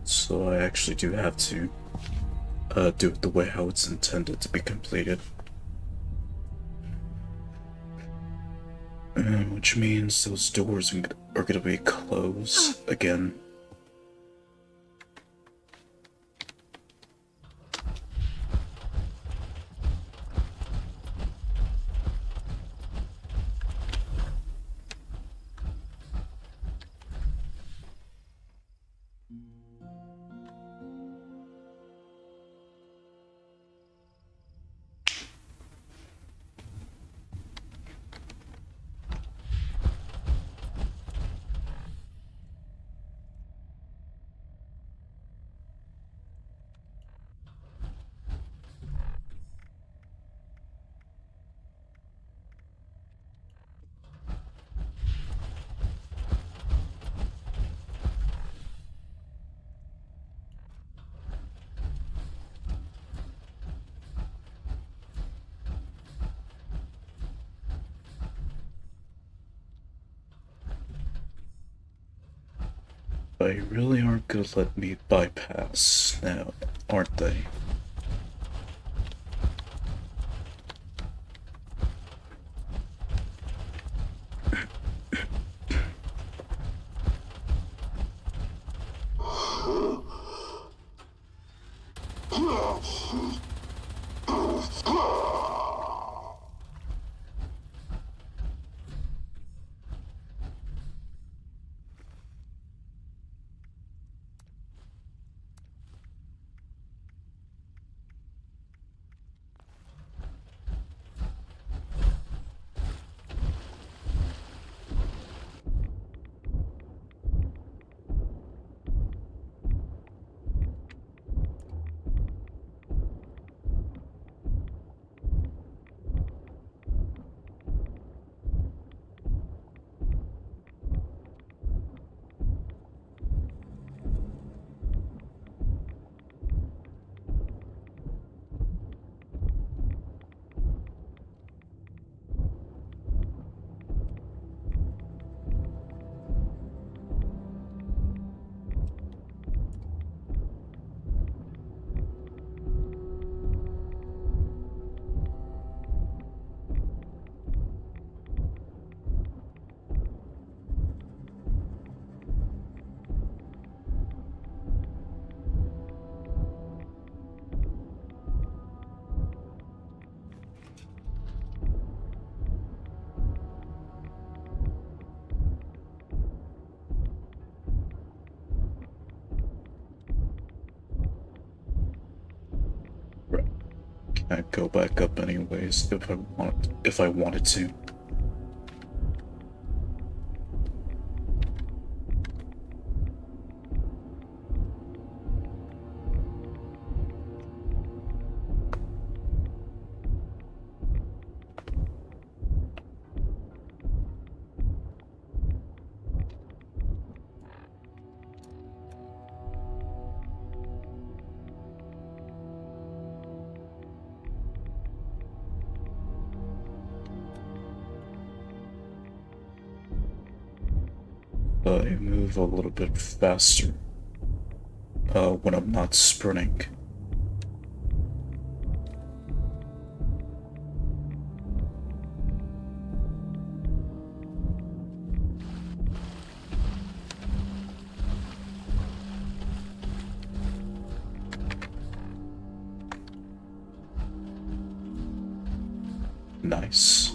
So I actually do have to do it the way how it's intended to be completed. Which means those doors are gonna be closed again. They really aren't gonna let me bypass now, aren't they? I'd go back up anyways if I wanted to. I move a little bit faster when I'm not sprinting. Nice.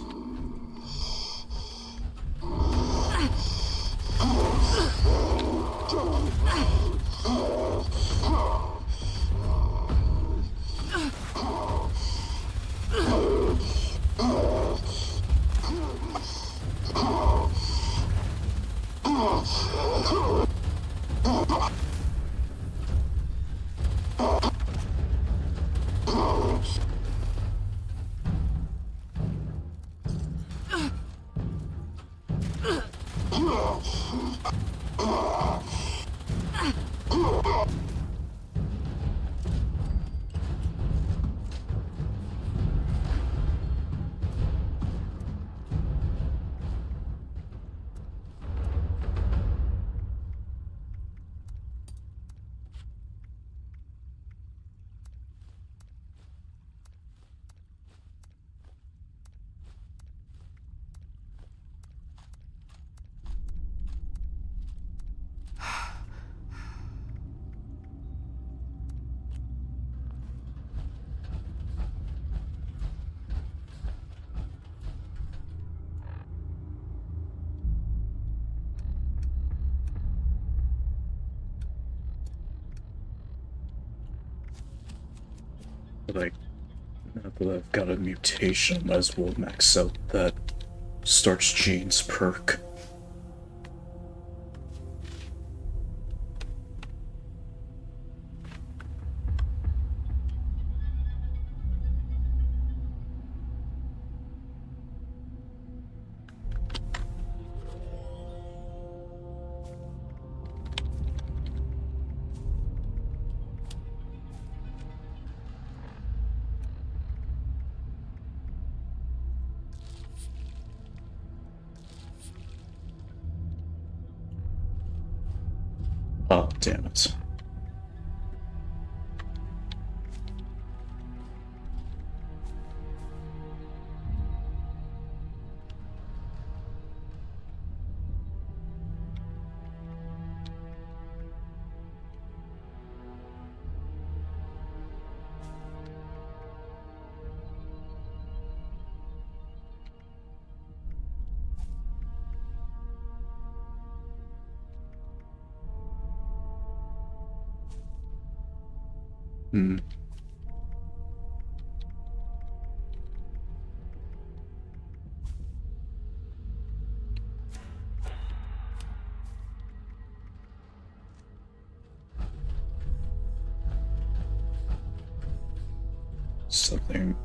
Like, now that I've got a mutation, I might as well max out that starch genes perk. Oh, damn it. Hmm.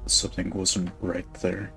Something wasn't right there.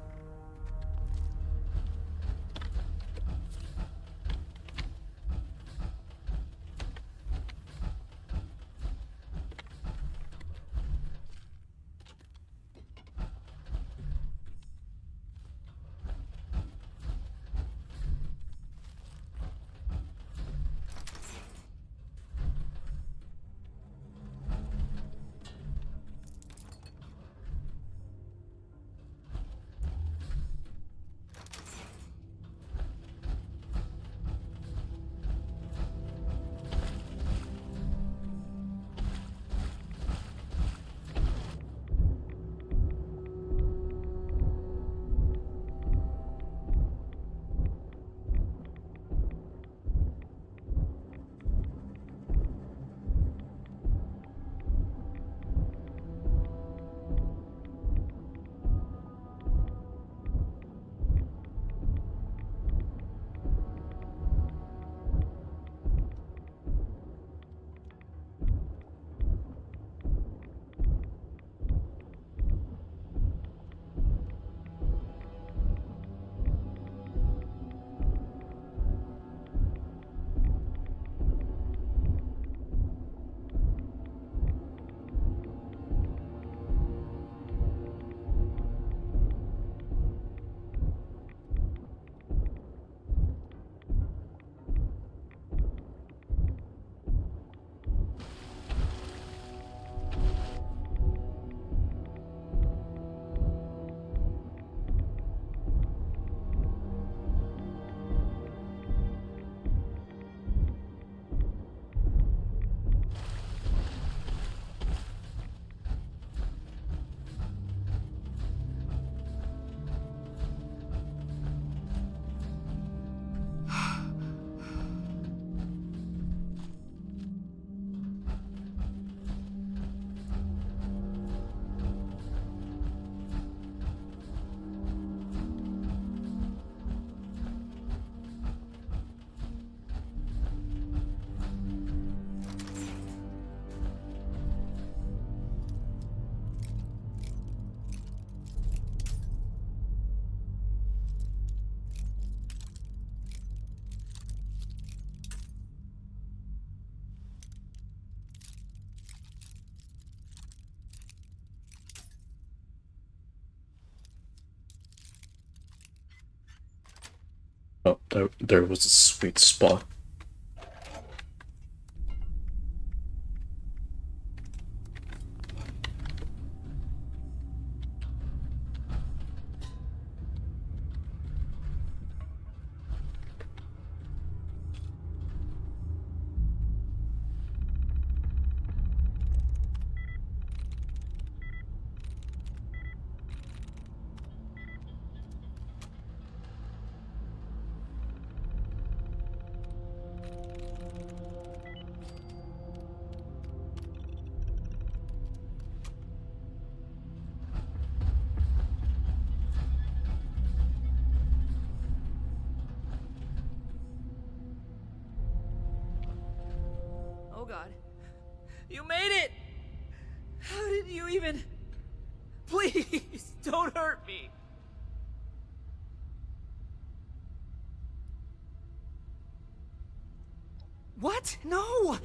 there was a sweet spot. Oh god. You made it! How did you even... Please, don't hurt me! What? No!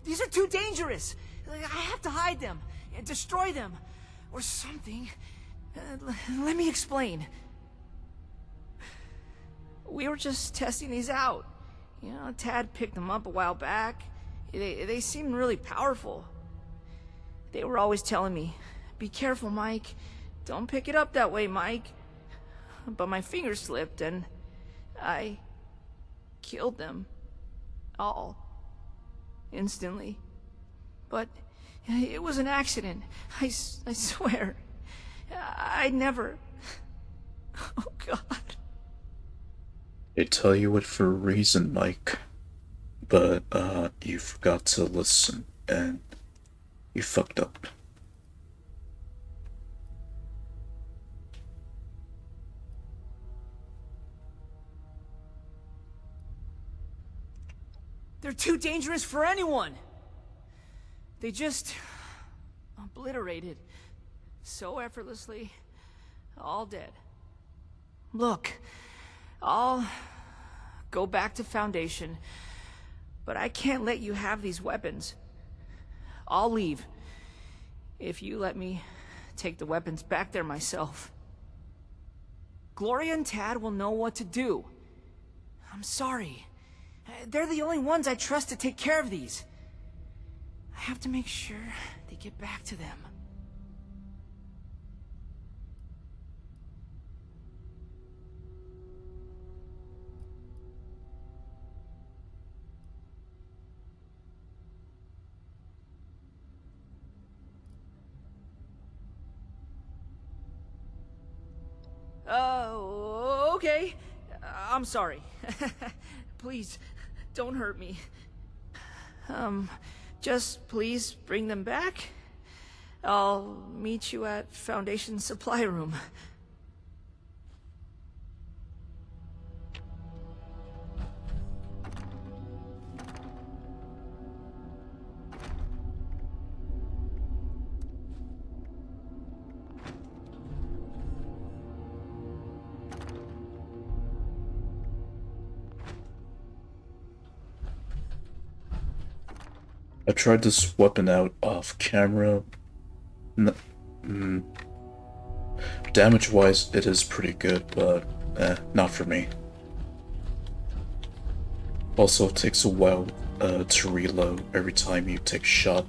These are too dangerous! I have to hide them, and destroy them, or something. Let me explain. We were just testing these out. You know, Tad picked them up a while back. They seemed really powerful. They were always telling me, "Be careful, Mike. Don't pick it up that way, Mike." But my finger slipped and I killed them. All. Instantly. But it was an accident. I swear. I never... Oh, God. They tell you it for a reason, Mike. But, you forgot to listen, and you fucked up. They're too dangerous for anyone! They just... obliterated. So effortlessly. All dead. Look, I'll go back to Foundation, but I can't let you have these weapons. I'll leave, if you let me take the weapons back there myself. Gloria and Tad will know what to do. I'm sorry. They're the only ones I trust to take care of these. I have to make sure they get back to them. Okay. I'm sorry. Please, don't hurt me. Just please bring them back. I'll meet you at Foundation Supply Room. I tried this weapon out off camera. Damage-wise, it is pretty good, but not for me. Also, it takes a while to reload every time you take a shot.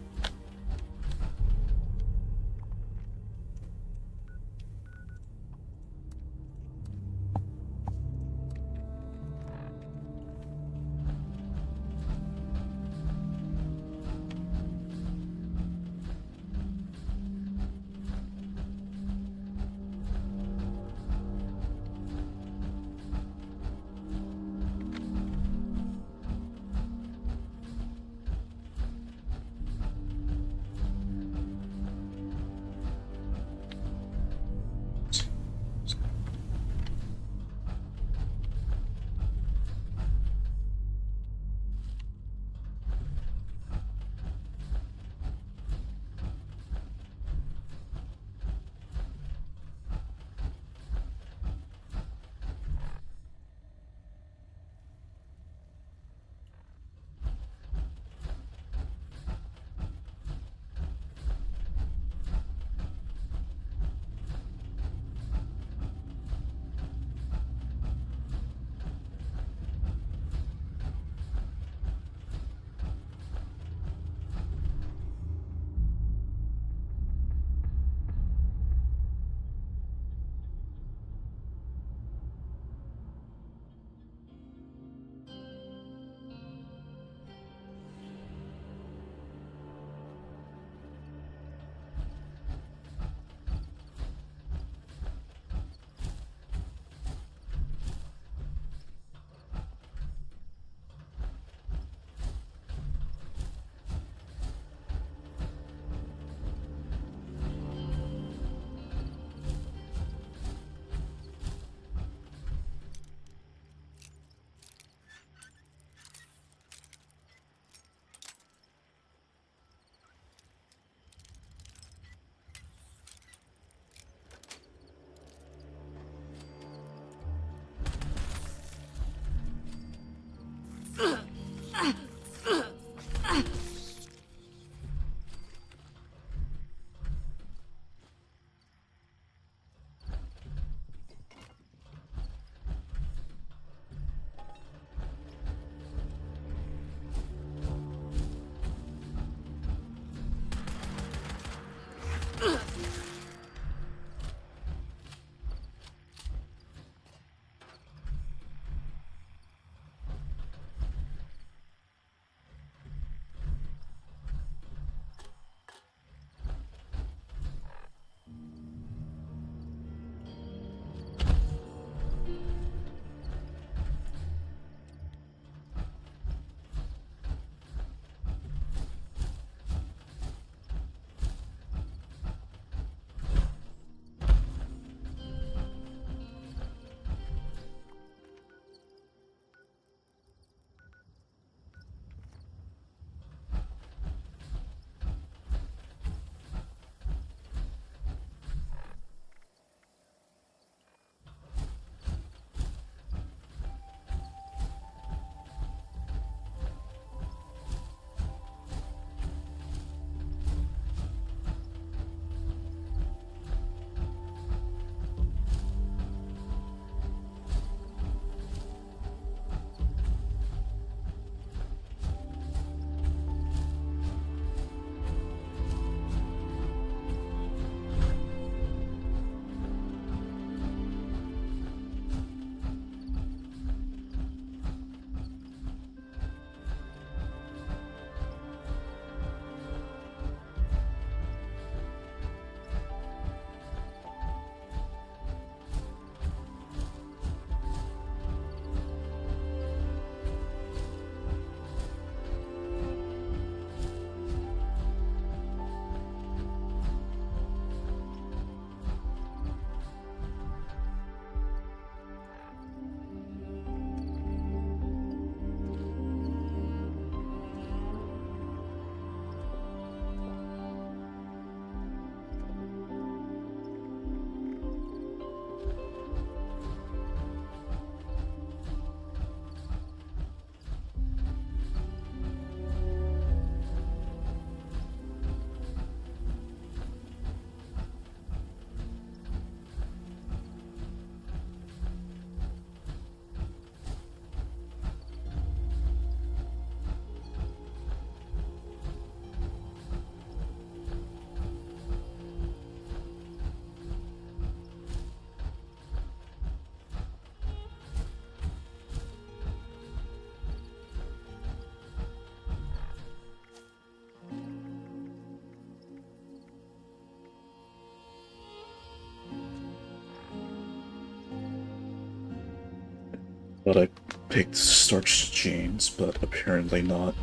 Thought I picked starch jeans, but apparently not.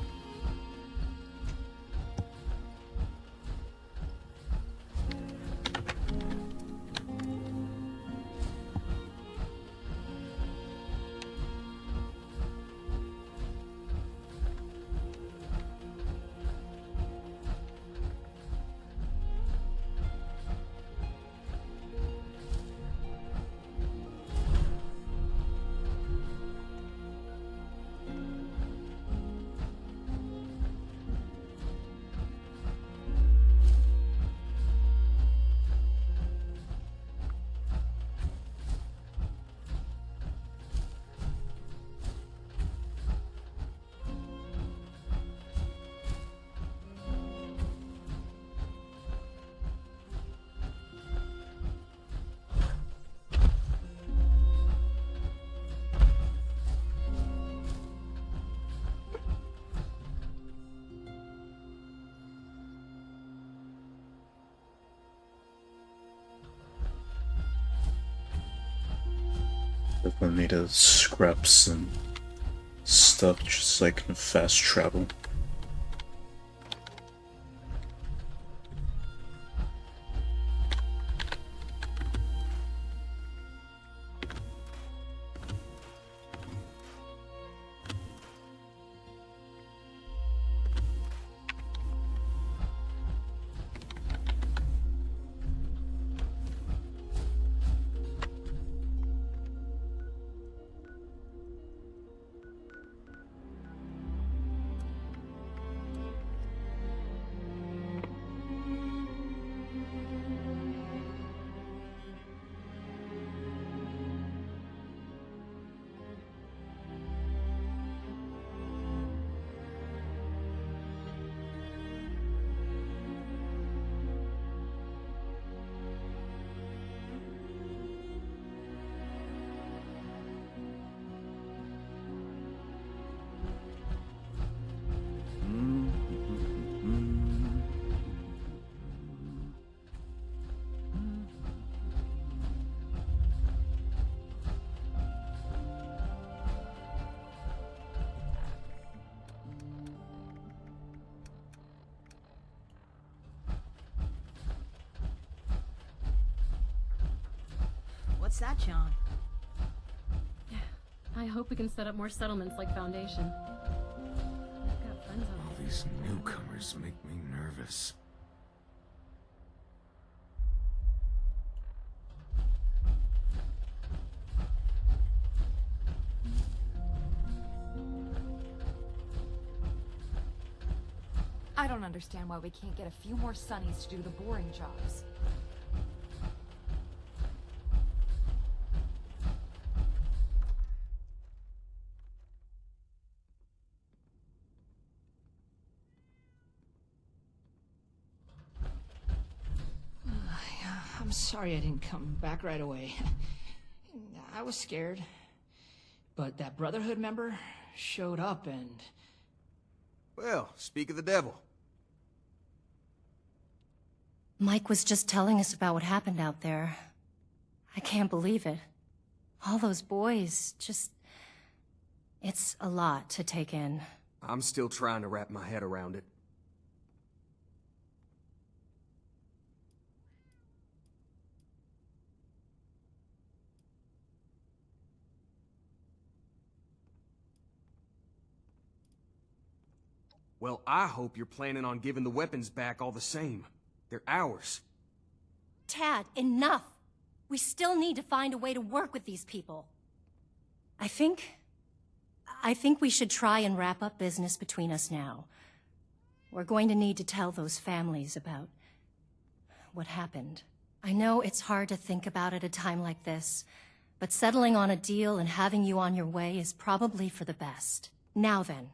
Definitely need to scrap some stuff just so I can fast travel. What's that, John? I hope we can set up more settlements like Foundation. I've got friends on All these newcomers make me nervous. I don't understand why we can't get a few more Sunnies to do the boring jobs. I'm sorry I didn't come back right away. I was scared. But that Brotherhood member showed up and... Well, speak of the devil. Mike was just telling us about what happened out there. I can't believe it. All those boys, just... It's a lot to take in. I'm still trying to wrap my head around it. Well, I hope you're planning on giving the weapons back all the same. They're ours. Tad, enough! We still need to find a way to work with these people. I think we should try and wrap up business between us now. We're going to need to tell those families about what happened. I know it's hard to think about at a time like this, but settling on a deal and having you on your way is probably for the best. Now then,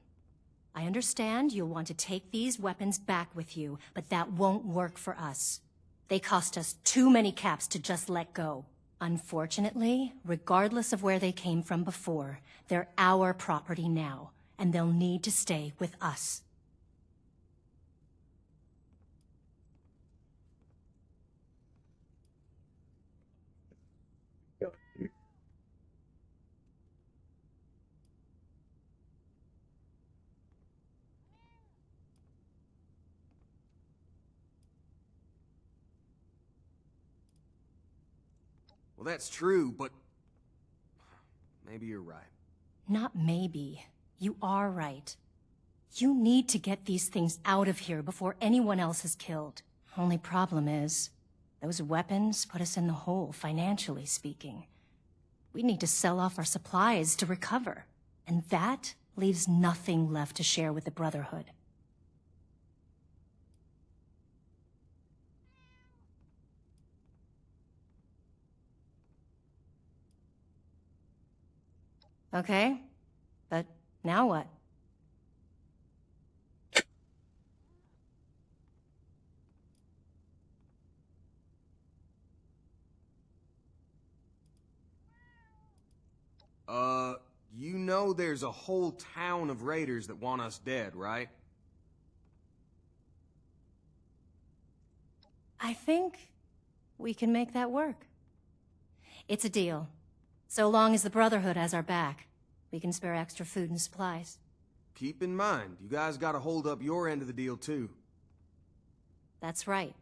I understand you'll want to take these weapons back with you, but that won't work for us. They cost us too many caps to just let go. Unfortunately, regardless of where they came from before, they're our property now, and they'll need to stay with us. Well, that's true, but... maybe you're right. Not maybe. You are right. You need to get these things out of here before anyone else is killed. Only problem is, those weapons put us in the hole, financially speaking. We need to sell off our supplies to recover. And that leaves nothing left to share with the Brotherhood. Okay, but now what? You know there's a whole town of raiders that want us dead, right? I think we can make that work. It's a deal. So long as the Brotherhood has our back, we can spare extra food and supplies. Keep in mind, you guys gotta hold up your end of the deal, too. That's right.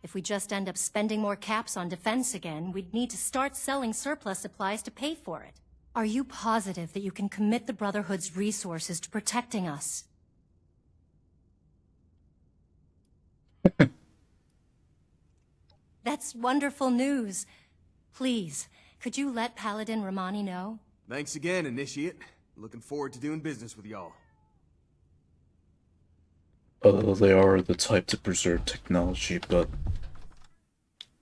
If we just end up spending more caps on defense again, we'd need to start selling surplus supplies to pay for it. Are you positive that you can commit the Brotherhood's resources to protecting us? That's wonderful news. Please, could you let Paladin Romani know? Thanks again, Initiate. Looking forward to doing business with y'all. They are the type to preserve technology, but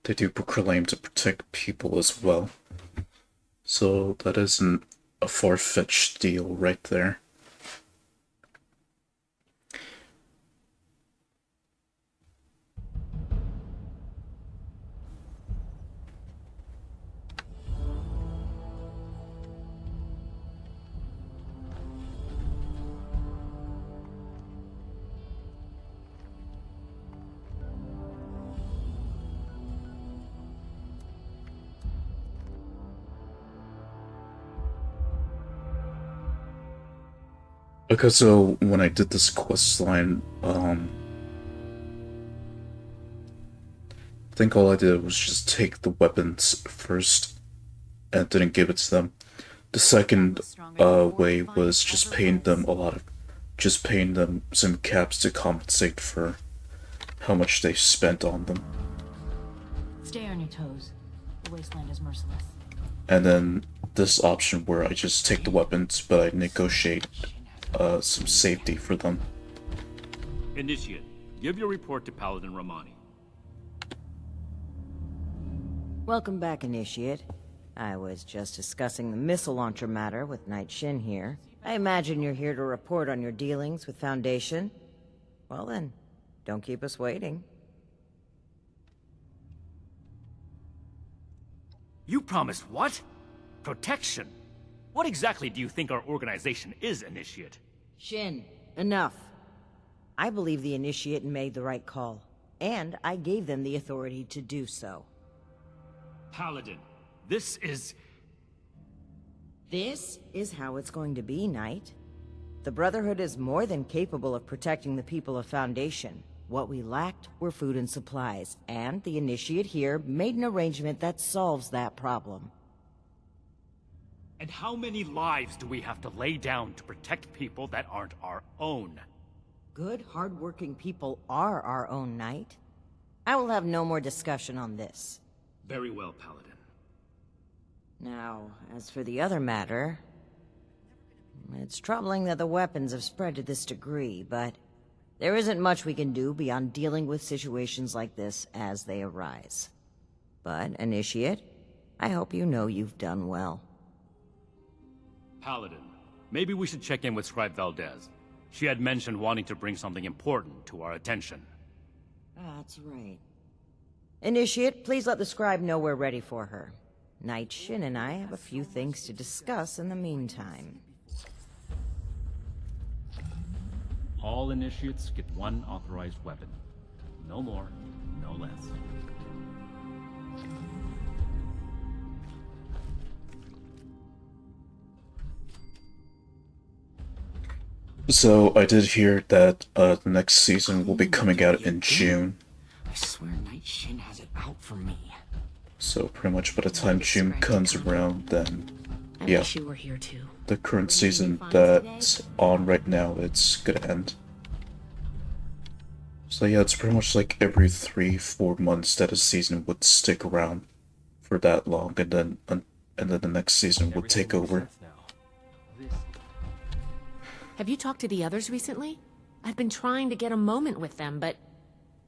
they do proclaim to protect people as well. So that isn't a far-fetched deal right there. Because so when I did this quest line, I think all I did was just take the weapons first, and didn't give it to them. The second way was just paying them some caps to compensate for how much they spent on them. Stay on your toes. The wasteland is merciless. And then this option where I just take the weapons, but I negotiate some safety for them. Initiate, give your report to Paladin Romani. Welcome back, Initiate. I was just discussing the missile launcher matter with Knight Shin here. I imagine you're here to report on your dealings with Foundation. Well then, don't keep us waiting. You promised what? Protection? What exactly do you think our organization is, Initiate? Shin, enough. I believe the Initiate made the right call, and I gave them the authority to do so. Paladin, this is how it's going to be, Knight. The Brotherhood is more than capable of protecting the people of Foundation. What we lacked were food and supplies, and the Initiate here made an arrangement that solves that problem. And how many lives do we have to lay down to protect people that aren't our own? Good, hard-working people are our own, Knight. I will have no more discussion on this. Very well, Paladin. Now, as for the other matter... It's troubling that the weapons have spread to this degree, but... there isn't much we can do beyond dealing with situations like this as they arise. But, Initiate, I hope you know you've done well. Paladin, maybe we should check in with Scribe Valdez. She had mentioned wanting to bring something important to our attention. That's right. Initiate, please let the Scribe know we're ready for her. Knight Shin and I have a few things to discuss in the meantime. All Initiates get one authorized weapon. No more, no less. So I did hear that the next season will be coming out in June. I swear Knight Shin has it out for me. So pretty much by the time June comes around, then yeah, wish you were here too. the current season that's on right now, it's gonna end. So yeah, it's pretty much like every 3-4 months that a season would stick around for that long, and then the next season would take over. Have you talked to the others recently? I've been trying to get a moment with them, but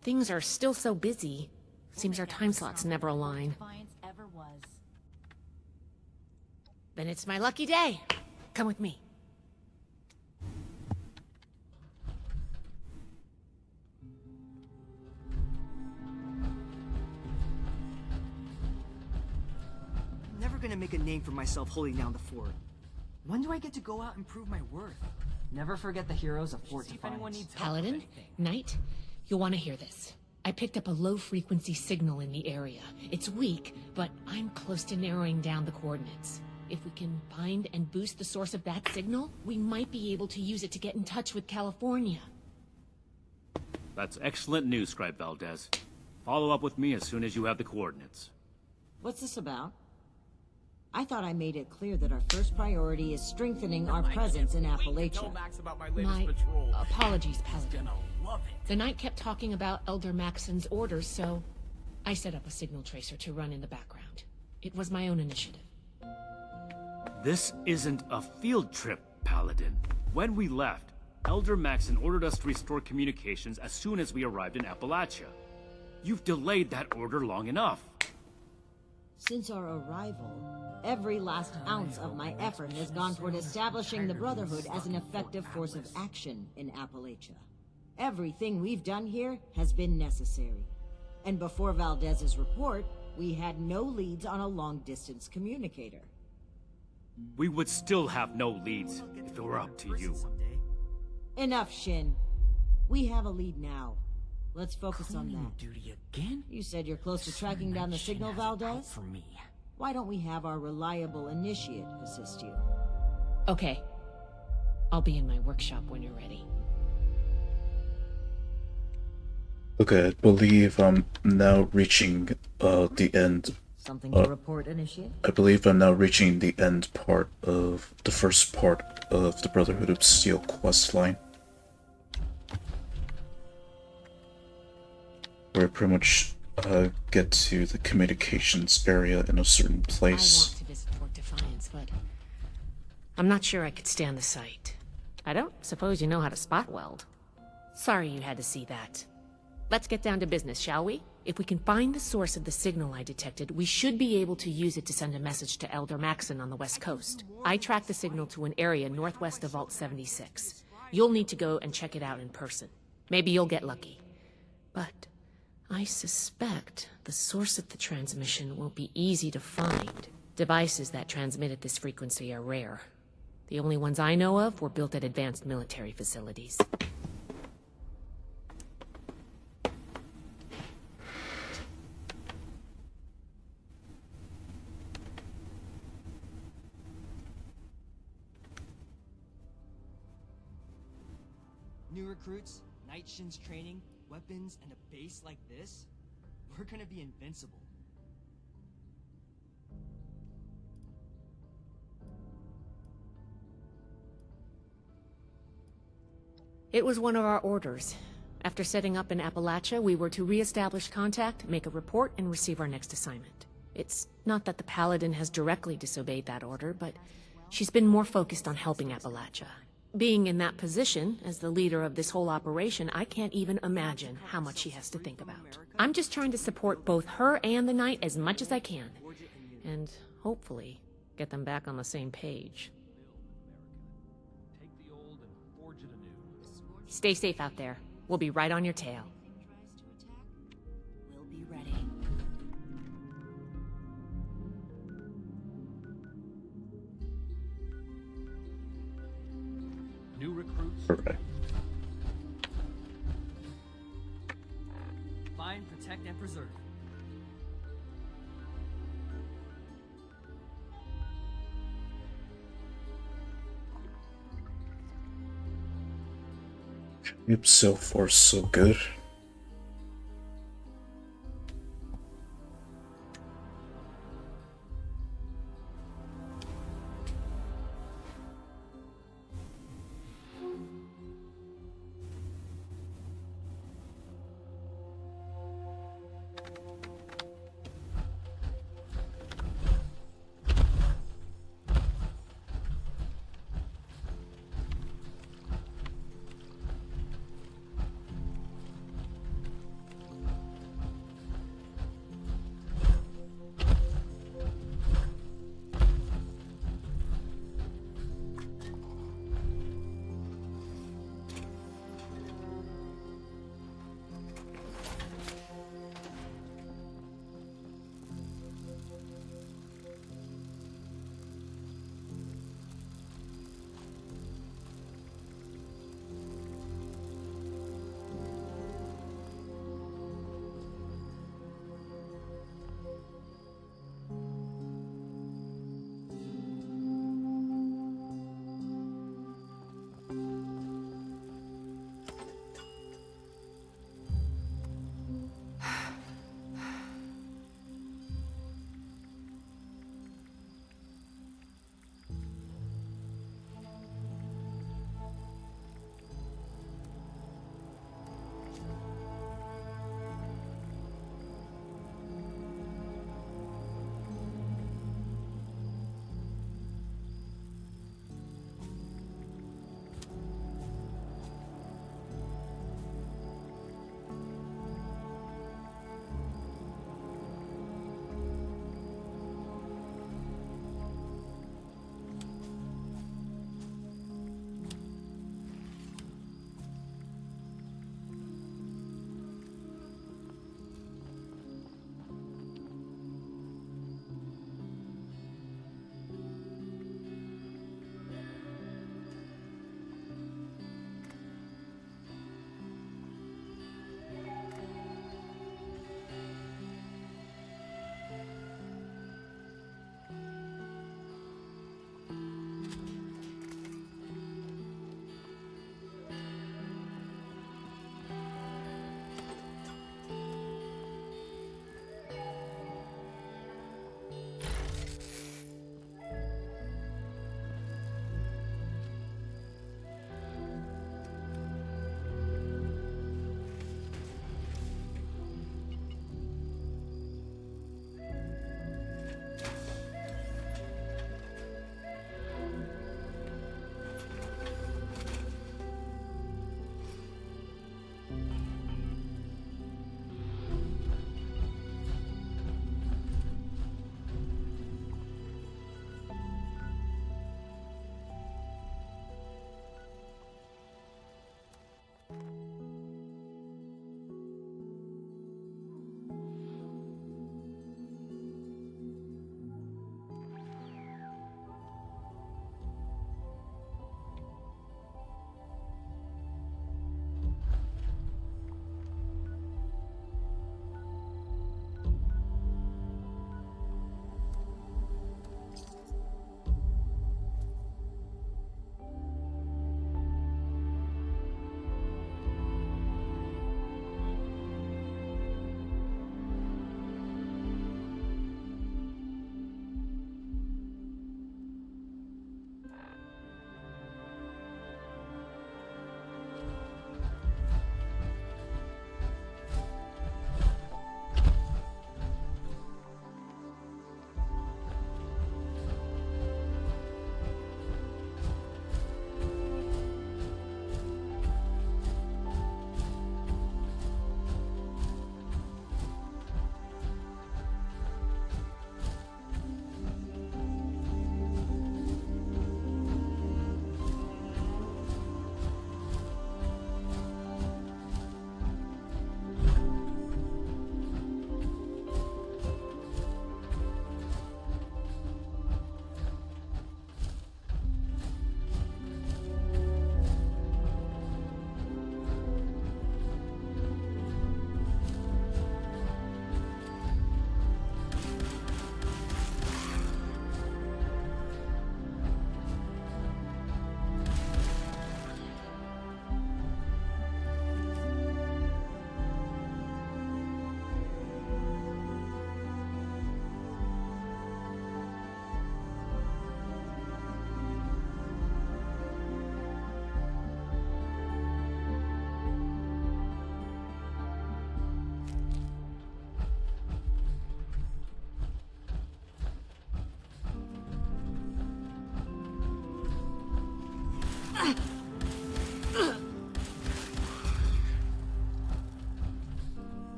things are still so busy. Seems our time slots never align. Then it's my lucky day. Come with me. I'm never gonna make a name for myself holding down the fort. When do I get to go out and prove my worth? Never forget the heroes of Fort Defiance. Paladin, Knight, you'll want to hear this. I picked up a low-frequency signal in the area. It's weak, but I'm close to narrowing down the coordinates. If we can find and boost the source of that signal, we might be able to use it to get in touch with California. That's excellent news, Scribe Valdez. Follow up with me as soon as you have the coordinates. What's this about? I thought I made it clear that our first priority is strengthening our presence in Appalachia. My apologies, Paladin. The Knight kept talking about Elder Maxon's orders, so I set up a signal tracer to run in the background. It was my own initiative. This isn't a field trip, Paladin. When we left, Elder Maxon ordered us to restore communications as soon as we arrived in Appalachia. You've delayed that order long enough. Since our arrival, every last ounce of my effort has gone toward establishing the Brotherhood as an effective force of action in Appalachia. Everything we've done here has been necessary. And before Valdez's report, we had no leads on a long-distance communicator. We would still have no leads if it were up to you. Enough, Shin. We have a lead now. Let's focus on that. Duty again? You said you're close to tracking down the signal, Valdez? For me. Why don't we have our reliable initiate assist you? Okay. I'll be in my workshop when you're ready. Okay, I believe I'm now reaching the end Something to report, Initiate? I believe I'm now reaching the end part of the first part of the Brotherhood of Steel quest line, where I pretty much get to the communications area in a certain place. I want to visit Fort Defiance, but I'm not sure I could stand the sight. I don't suppose you know how to spot weld. Sorry you had to see that. Let's get down to business, shall we? If we can find the source of the signal I detected, we should be able to use it to send a message to Elder Maxon on the west coast. I tracked the signal to an area northwest of Vault 76. You'll need to go and check it out in person. Maybe you'll get lucky. But I suspect the source of the transmission won't be easy to find. Devices that transmit at this frequency are rare. The only ones I know of were built at advanced military facilities. New recruits, night shins training, weapons, and a base like this? We're gonna be invincible. It was one of our orders. After setting up in Appalachia, we were to re-establish contact, make a report, and receive our next assignment. It's not that the Paladin has directly disobeyed that order, but she's been more focused on helping Appalachia. Being in that position, as the leader of this whole operation, I can't even imagine how much she has to think about. I'm just trying to support both her and the Knight as much as I can. And, hopefully, get them back on the same page. Stay safe out there. We'll be right on your tail. We'll be ready. New recruits. Perfect. Find, protect, and preserve. Yep, so far so good.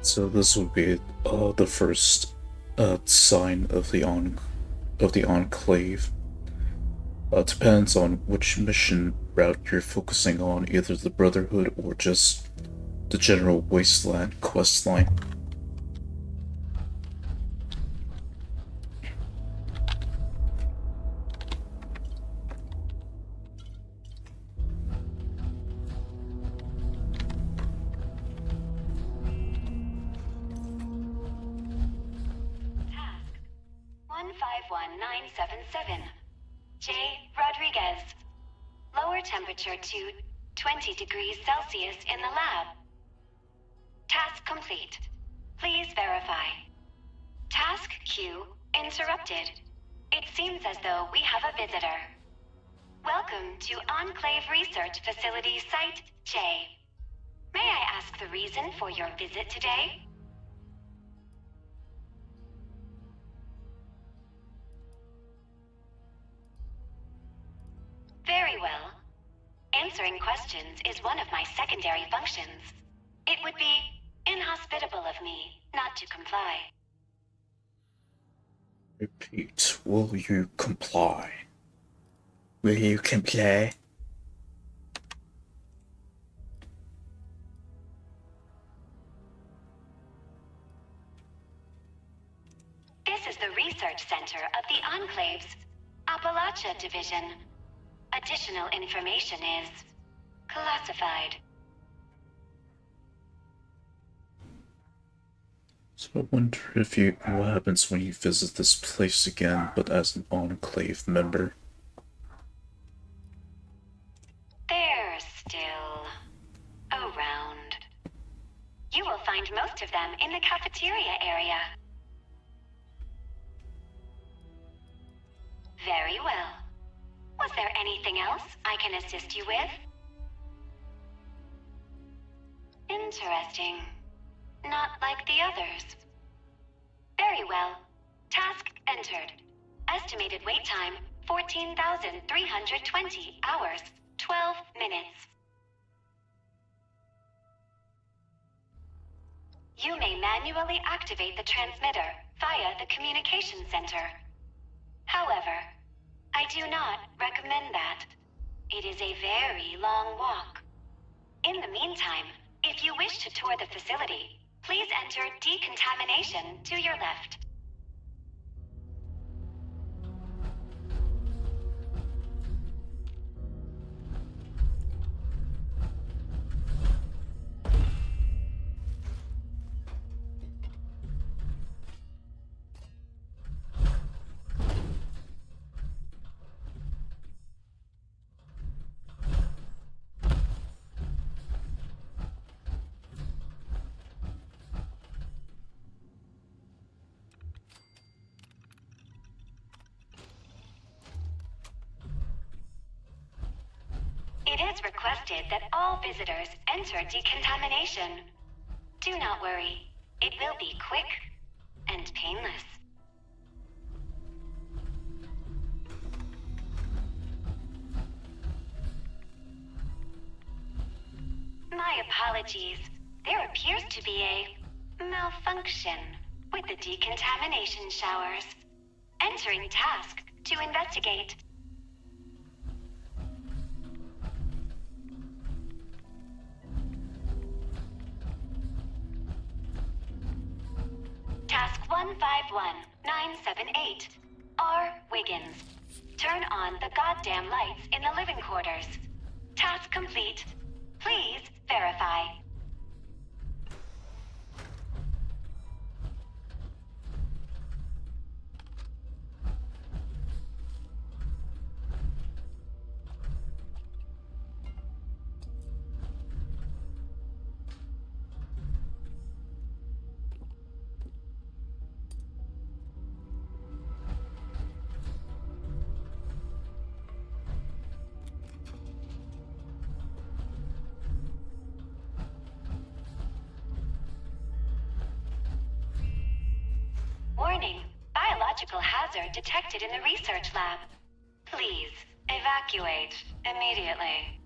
So this would be the first sign of the Enclave. Depends on which mission route you're focusing on, either the Brotherhood or just the general Wasteland questline. Task 151977. J. Rodriguez. Lower temperature to 20 degrees Celsius in the lab. Task complete. Please verify. Task queue interrupted. It seems as though we have a visitor. Welcome to Enclave Research Facility Site J. May I ask the reason for your visit today? Very well. Answering questions is one of my secondary functions. It would be inhospitable of me not to comply. Repeat, will you comply? Will you comply? This is the research center of the Enclave's Appalachia Division. Additional information is classified. So I wonder what happens when you visit this place again, but as an Enclave member. They're still around. You will find most of them in the cafeteria area. Very well. Was there anything else I can assist you with? Interesting. Not like the others. Very well. Task entered. Estimated wait time, 14,320 hours, 12 minutes. You may manually activate the transmitter via the communication center. However, I do not recommend that. It is a very long walk. In the meantime, if you wish to tour the facility, please enter decontamination to your left. It is requested that all visitors enter decontamination. Do not worry. It will be quick and painless. My apologies. There appears to be a malfunction with the decontamination showers. Entering task to investigate. Task 151978. R. Wiggins. Turn on the goddamn lights in the living quarters. Task complete. Please verify. Warning, biological hazard detected in the research lab. Please, evacuate immediately.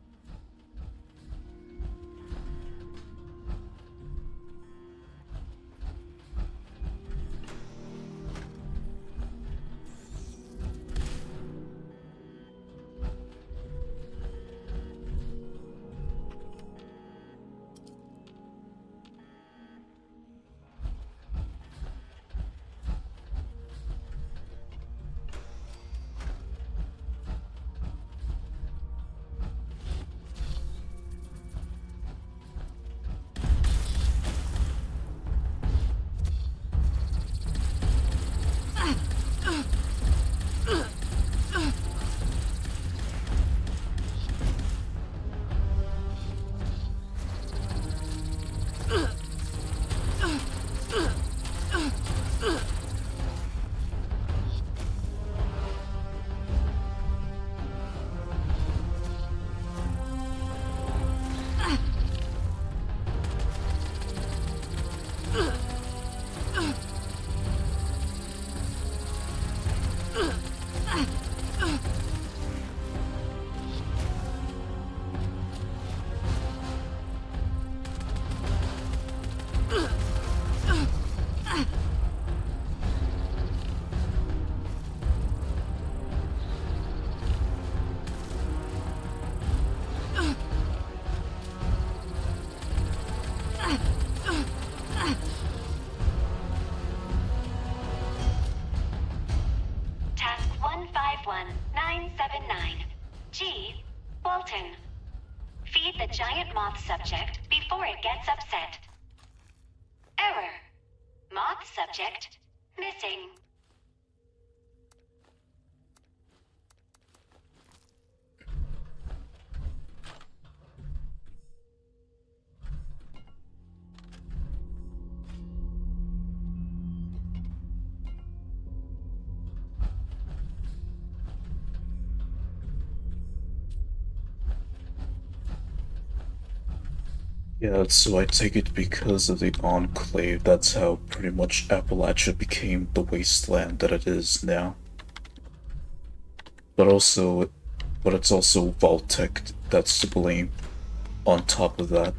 Task 151979. G. Walton. Feed the giant moth subject before it gets upset. Error. Moth subject missing. Yeah, so I take it because of the Enclave, that's how pretty much Appalachia became the wasteland that it is now. But it's also Vault-Tec that's to blame on top of that.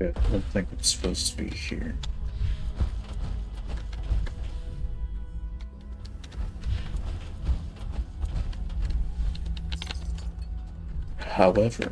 Okay, I don't think it's supposed to be here. However,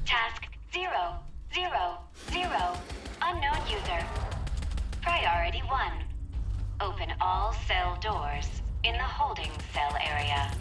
Task 000. Unknown user. Priority 1. Open all cell doors in the holding cell area.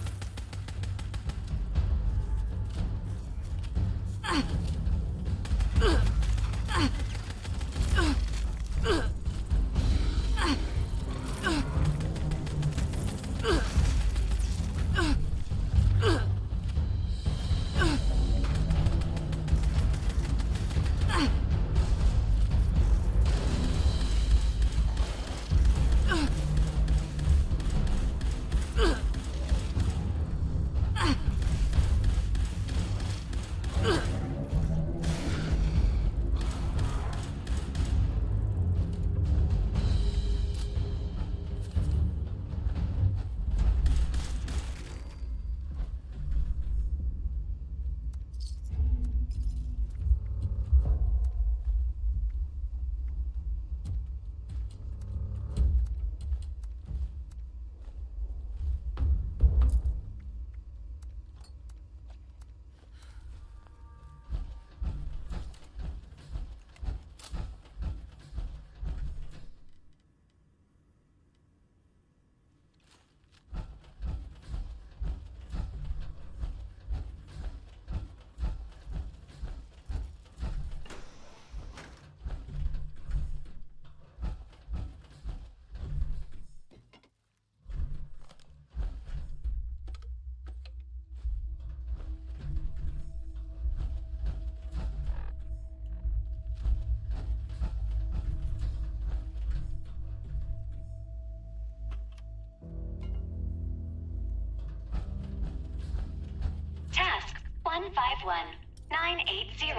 Task 151980.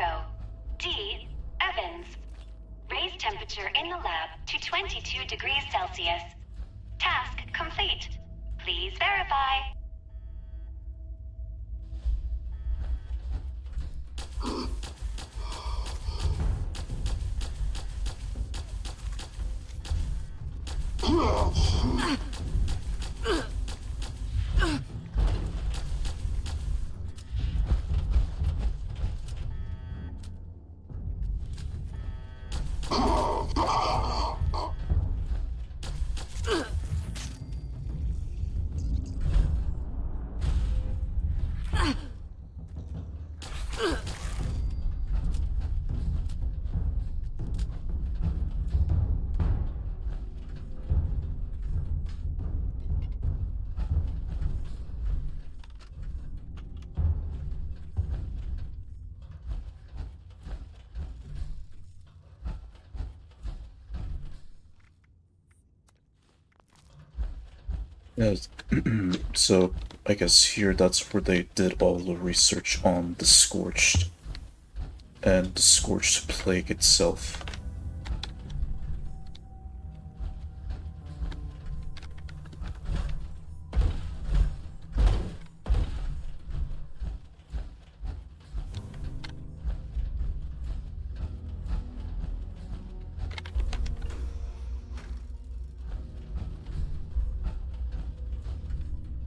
D. Evans. Raise temperature in the lab to 22 degrees Celsius. Task complete. Please verify. yeah, so I guess here that's where they did all the research on the Scorched and the Scorched Plague itself.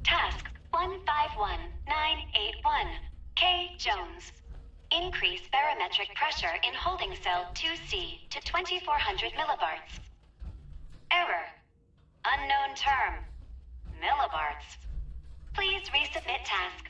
Task 151981. K. Jones. Increase barometric pressure in holding cell 2C to 2400 millibarts. Error. Unknown term. Millibarts. Please resubmit task.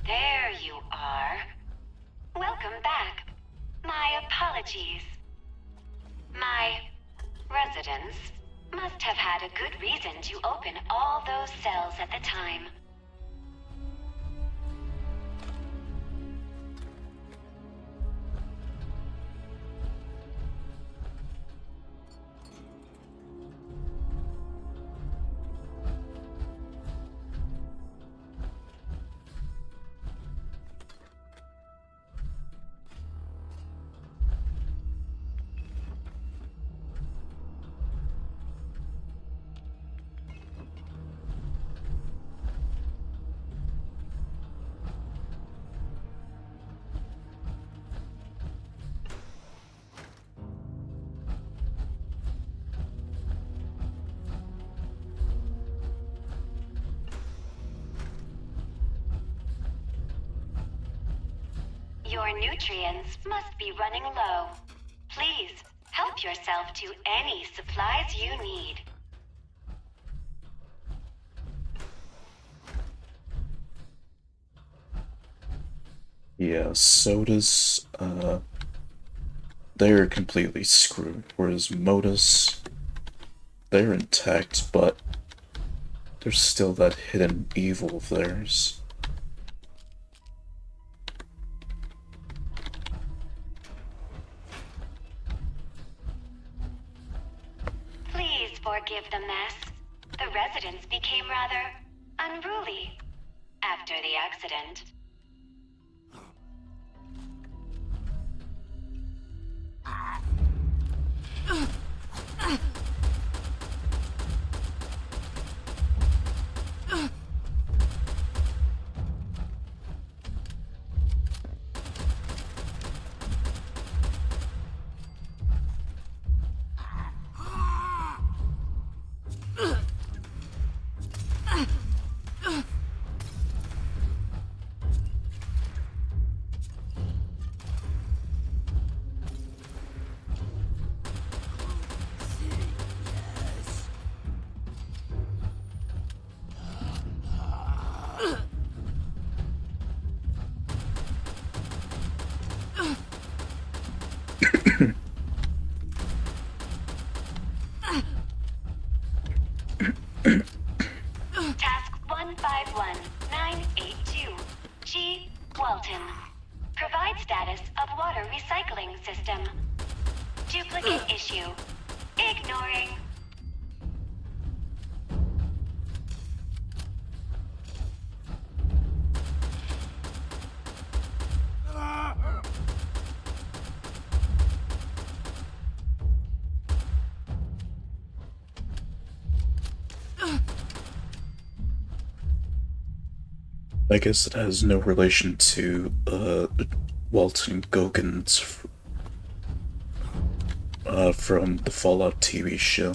There you are. Welcome back. My apologies. My residents must have had a good reason to open all those cells at the time. Your nutrients must be running low. Please, help yourself to any supplies you need. Yeah, sodas, they're completely screwed, whereas Modus, they're intact, but there's still that hidden evil of theirs. Please forgive the mess. The residents became rather unruly after the accident. Task 151982. G. Walton. Provide status of water recycling system. Duplicate issue. Ignoring. I guess it has no relation to, Walton Goggins, from the Fallout TV show.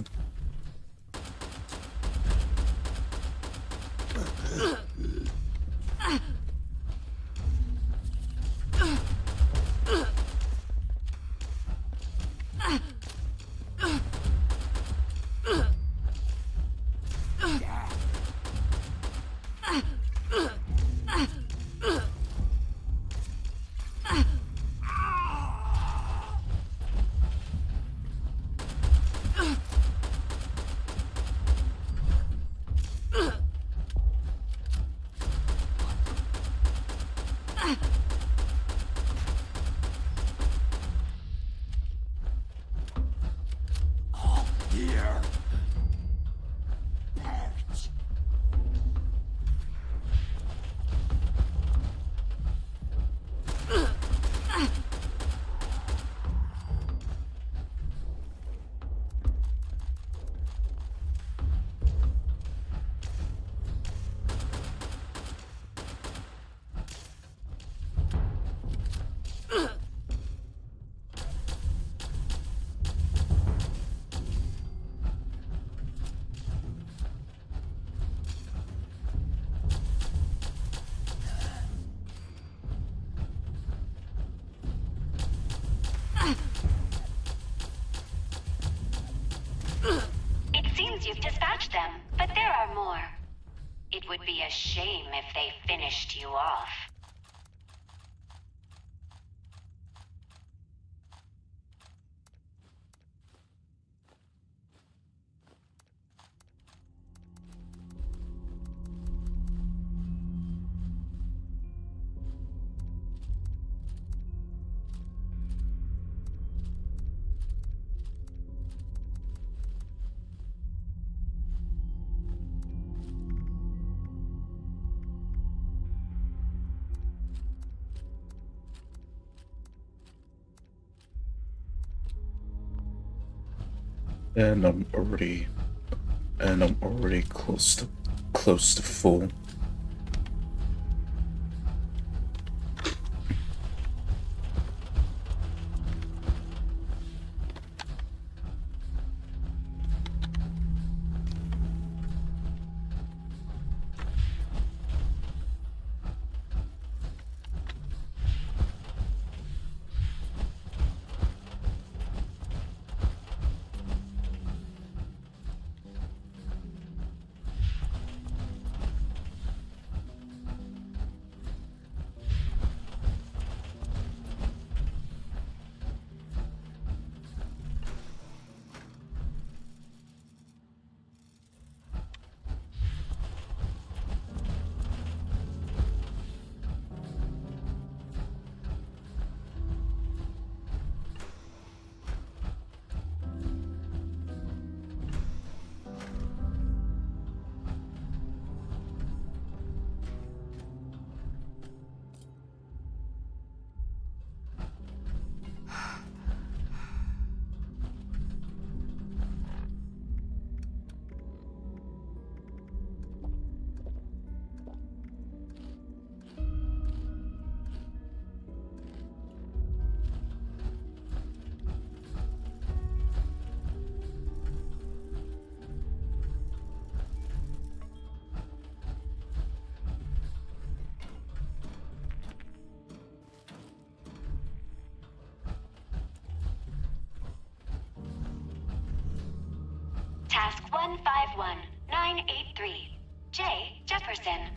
You've dispatched them, but there are more. It would be a shame if they finished you off. And I'm already close to full. Task 151983. J. Jefferson.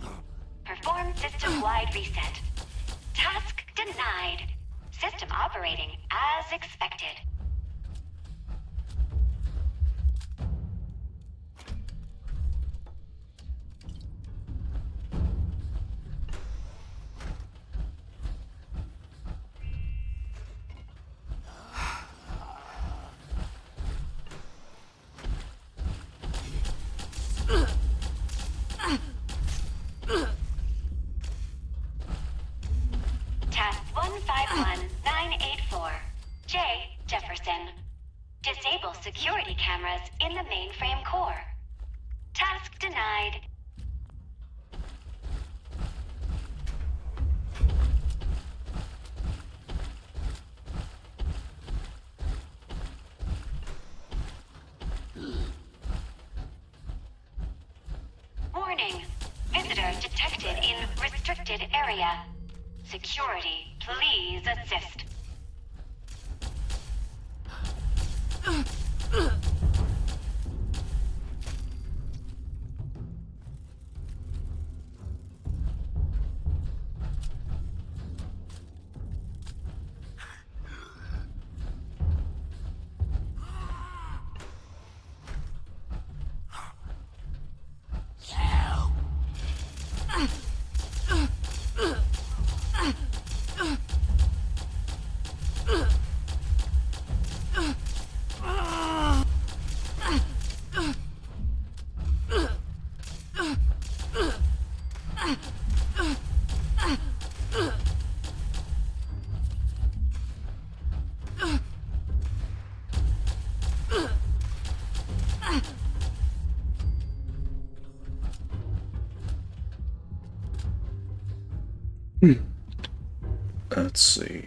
Perform system-wide reset. Task denied. System operating as expected. Task 151984. J. Jefferson. Disable security cameras in the mainframe core. Task denied. detected in restricted area. Security, please assist. Let's see.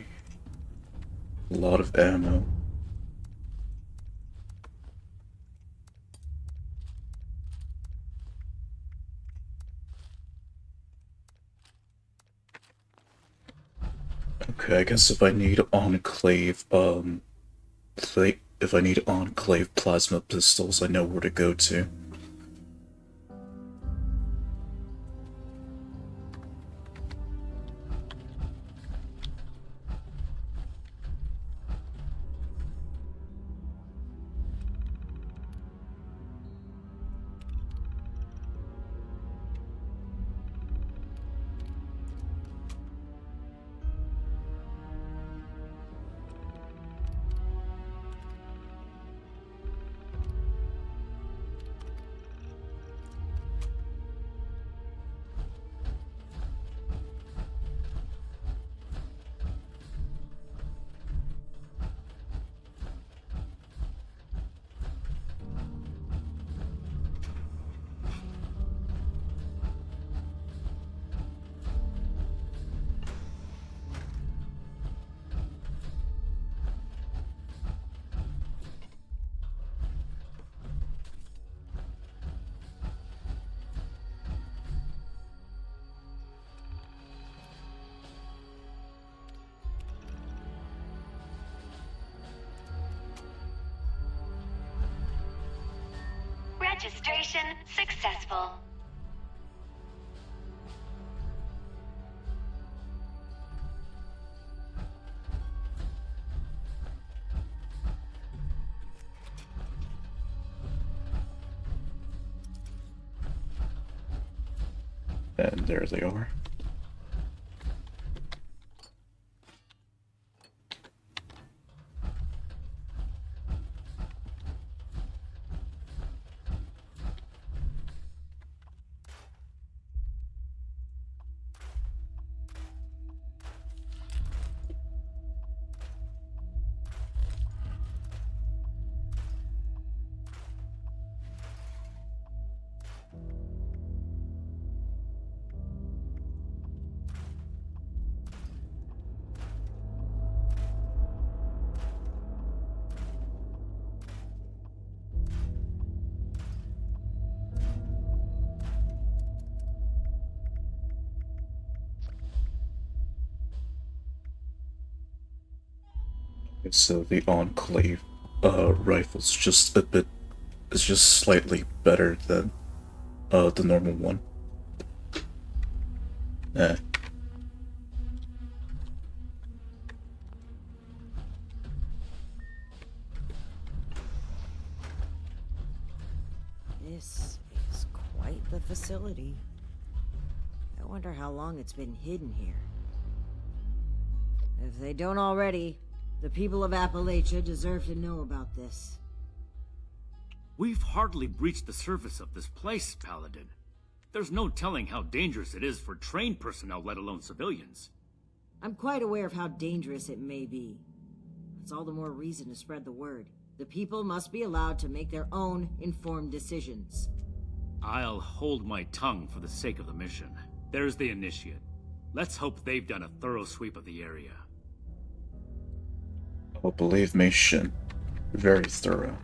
A lot of ammo. Okay, I guess if I need Enclave, if I need Enclave plasma pistols, I know where to go to. Registration successful. And there they are. So the Enclave rifle's just a bit, it's just slightly better than the normal one. Eh. This is quite the facility. I wonder how long it's been hidden here. If they don't already, the people of Appalachia deserve to know about this. We've hardly breached the surface of this place, Paladin. There's no telling how dangerous it is for trained personnel, let alone civilians. I'm quite aware of how dangerous it may be. That's all the more reason to spread the word. The people must be allowed to make their own informed decisions. I'll hold my tongue for the sake of the mission. There's the Initiate. Let's hope they've done a thorough sweep of the area. Oh, believe me, Shin. Very thorough.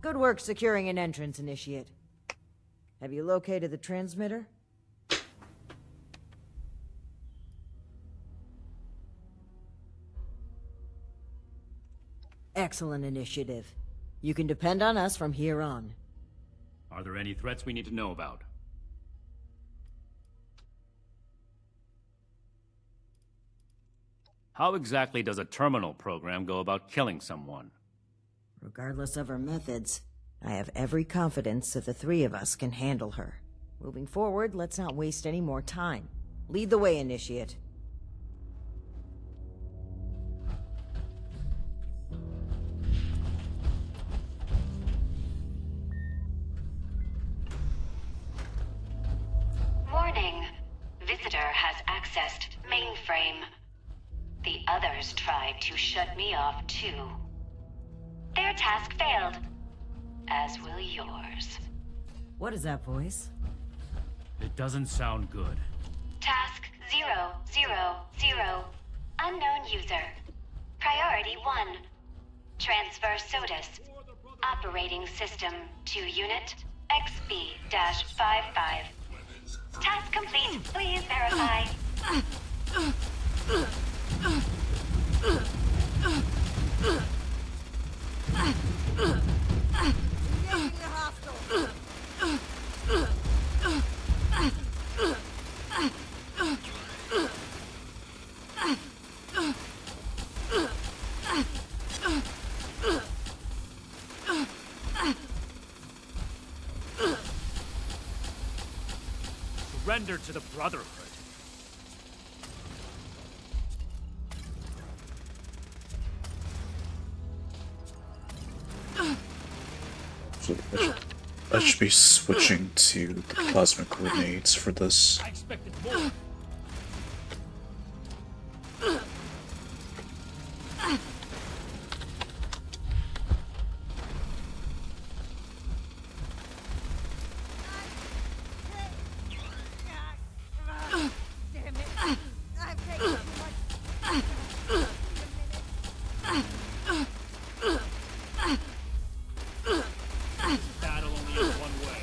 Good work securing an entrance, Initiate. Have you located the transmitter? Excellent initiative. You can depend on us from here on. Are there any threats we need to know about? How exactly does a terminal program go about killing someone? Regardless of her methods, I have every confidence that the three of us can handle her. Moving forward, let's not waste any more time. Lead the way, Initiate. Warning. Visitor has accessed mainframe. The others tried to shut me off too. Their task failed, as will yours. What is that voice? It doesn't sound good. Task 000. Unknown user. Priority 1. Transfer SOTUS. Operating system to unit XB-55. Task complete. Please verify. Surrender to the Brotherhood. So I should be switching to the plasma grenades for this. I expected more. Battle only has one way.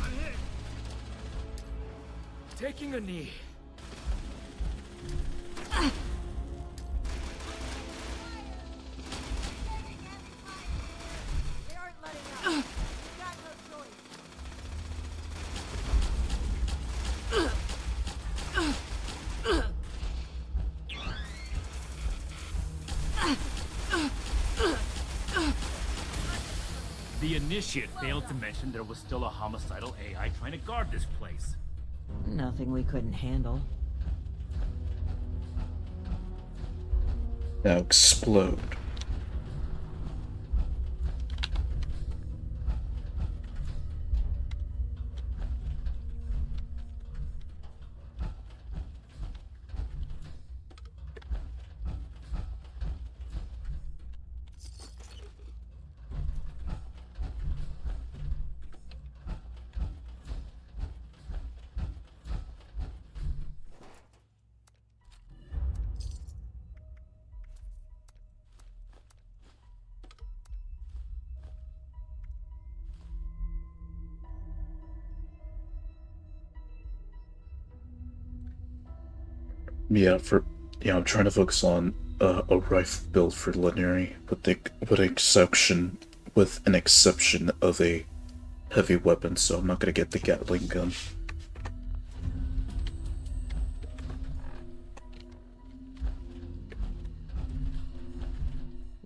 I'm hit. Taking a knee. They aren't letting up. We've got no choice. The Initiate failed to mention there was still a homicidal AI trying to guard this place. Nothing we couldn't handle. Now explode. Yeah, I'm trying to focus on a rifle build for Leniri, with an exception of a heavy weapon, so I'm not gonna get the Gatling gun.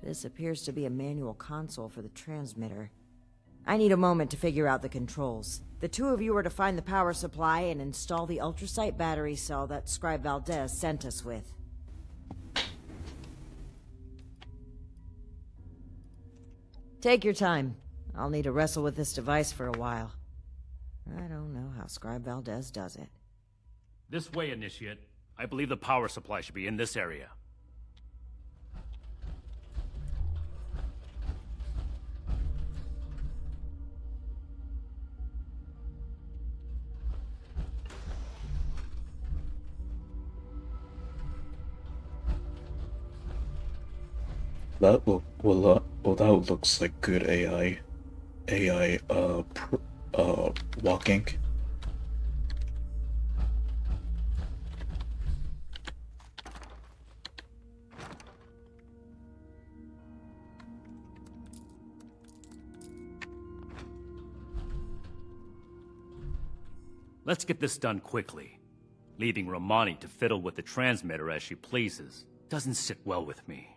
This appears to be a manual console for the transmitter. I need a moment to figure out the controls. The two of you are to find the power supply and install the ultrasight battery cell that Scribe Valdez sent us with. Take your time. I'll need to wrestle with this device for a while. I don't know how Scribe Valdez does it. This way, Initiate. I believe the power supply should be in this area. That looks like good AI. AI, walking. Let's get this done quickly. Leaving Romani to fiddle with the transmitter as she pleases doesn't sit well with me.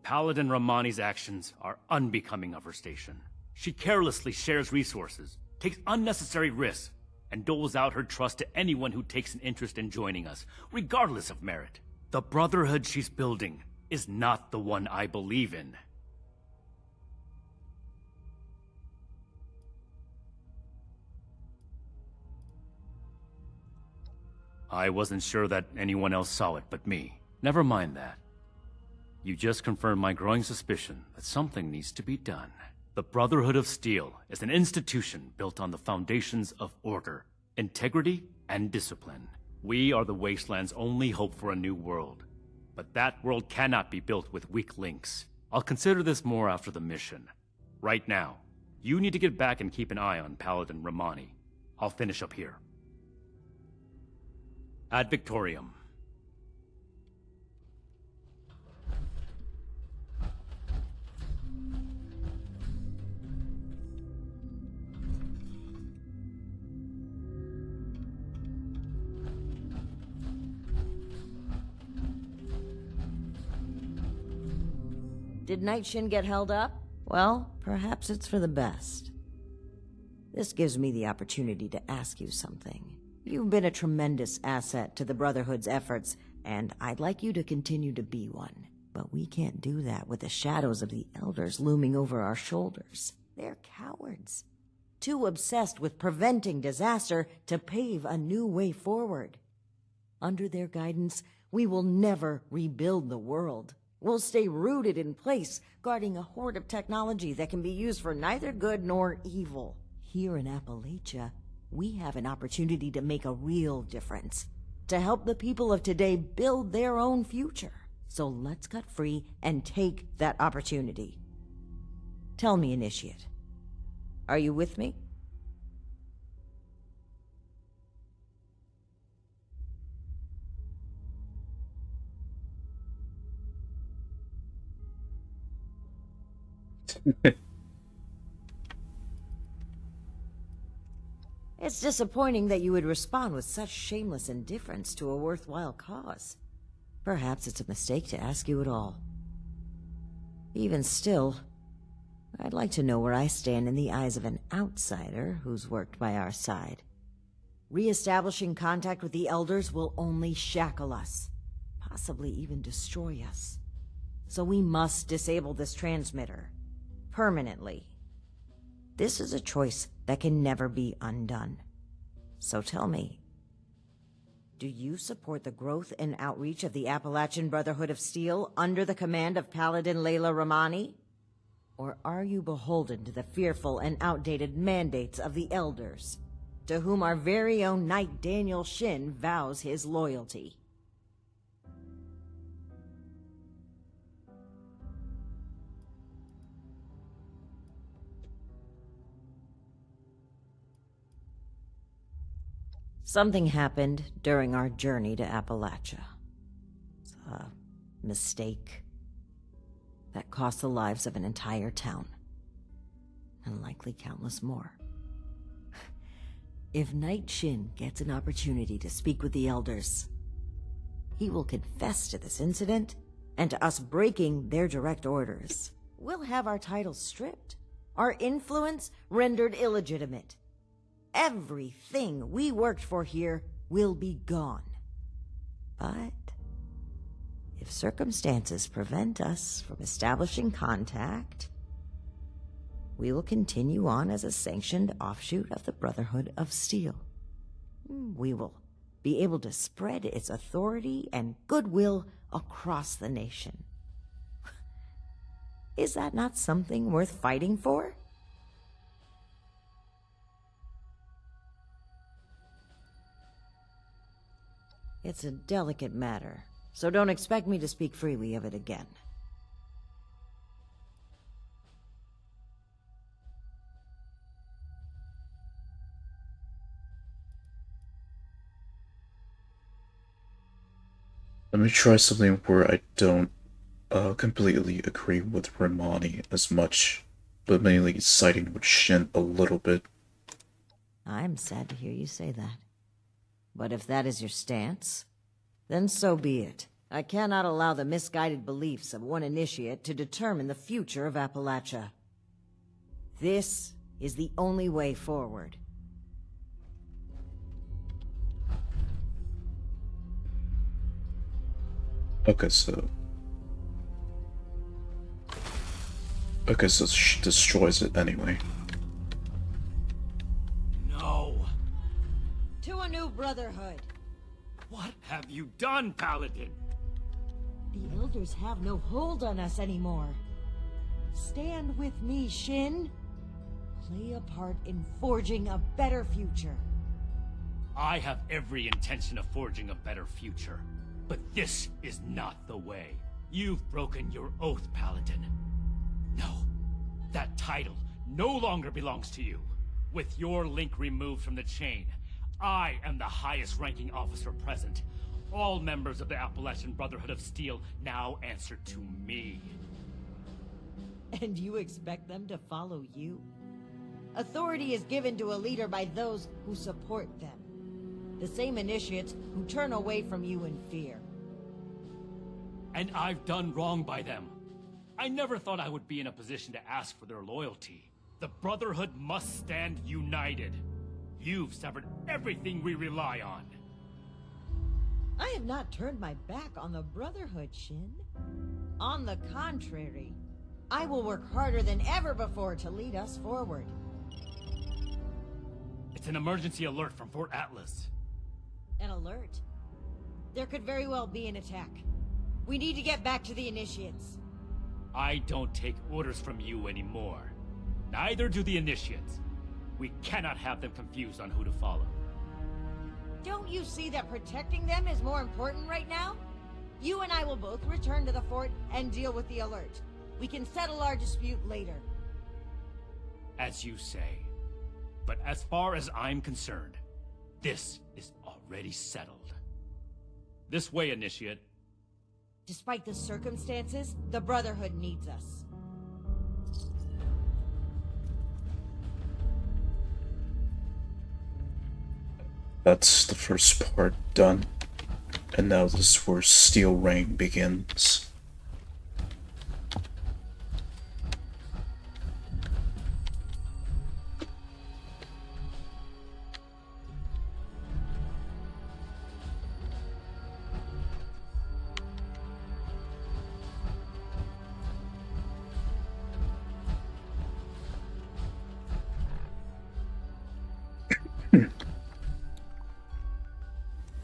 Paladin Romani's actions are unbecoming of her station. She carelessly shares resources, takes unnecessary risks, and doles out her trust to anyone who takes an interest in joining us, regardless of merit. The Brotherhood she's building is not the one I believe in. I wasn't sure that anyone else saw it but me. Never mind that. You just confirmed my growing suspicion that something needs to be done. The Brotherhood of Steel is an institution built on the foundations of order, integrity, and discipline. We are the Wasteland's only hope for a new world. But that world cannot be built with weak links. I'll consider this more after the mission. Right now, you need to get back and keep an eye on Paladin Romani. I'll finish up here. Ad Victorium. Did Night Shin get held up? Well, perhaps it's for the best. This gives me the opportunity to ask you something. You've been a tremendous asset to the Brotherhood's efforts, and I'd like you to continue to be one. But we can't do that with the shadows of the Elders looming over our shoulders. They're cowards. Too obsessed with preventing disaster to pave a new way forward. Under their guidance, we will never rebuild the world. We'll stay rooted in place, guarding a hoard of technology that can be used for neither good nor evil. Here in Appalachia, we have an opportunity to make a real difference, to help the people of today build their own future. So let's cut free and take that opportunity. Tell me, Initiate, are you with me? It's disappointing that you would respond with such shameless indifference to a worthwhile cause. Perhaps it's a mistake to ask you at all. Even still, I'd like to know where I stand in the eyes of an outsider who's worked by our side. Re-establishing contact with the Elders will only shackle us, possibly even destroy us. So we must disable this transmitter. Permanently. This is a choice that can never be undone. So tell me, do you support the growth and outreach of the Appalachian Brotherhood of Steel under the command of Paladin Layla Romani? Or are you beholden to the fearful and outdated mandates of the Elders, to whom our very own Knight Daniel Shin vows his loyalty? Something happened during our journey to Appalachia. It's a mistake that cost the lives of an entire town, and likely countless more. If Knight Shin gets an opportunity to speak with the Elders, he will confess to this incident and to us breaking their direct orders. We'll have our titles stripped, our influence rendered illegitimate. Everything we worked for here will be gone. But if circumstances prevent us from establishing contact, we will continue on as a sanctioned offshoot of the Brotherhood of Steel. We will be able to spread its authority and goodwill across the nation. Is that not something worth fighting for? It's a delicate matter, so don't expect me to speak freely of it again. Let me try something where I don't completely agree with Romani as much, but mainly siding with Shin a little bit. I'm sad to hear you say that. But if that is your stance, then so be it. I cannot allow the misguided beliefs of one initiate to determine the future of Appalachia. This is the only way forward. Okay, so she destroys it anyway. No! To a new brotherhood! What have you done, Paladin? The Elders have no hold on us anymore. Stand with me, Shin. Play a part in forging a better future. I have every intention of forging a better future. But this is not the way. You've broken your oath, Paladin. No, that title no longer belongs to you. With your link removed from the chain, I am the highest ranking officer present. All members of the Appalachian Brotherhood of Steel now answer to me. And you expect them to follow you? Authority is given to a leader by those who support them. The same initiates who turn away from you in fear. And I've done wrong by them. I never thought I would be in a position to ask for their loyalty. The Brotherhood must stand united. You've severed everything we rely on. I have not turned my back on the Brotherhood, Shin. On the contrary, I will work harder than ever before to lead us forward. It's an emergency alert from Fort Atlas. An alert? There could very well be an attack. We need to get back to the Initiates. I don't take orders from you anymore. Neither do the Initiates. We cannot have them confused on who to follow. Don't you see that protecting them is more important right now? You and I will both return to the fort and deal with the alert. We can settle our dispute later. As you say. But as far as I'm concerned, this is already settled. This way, Initiate. Despite the circumstances, the Brotherhood needs us. That's the first part done. And now this is where Steel Rain begins.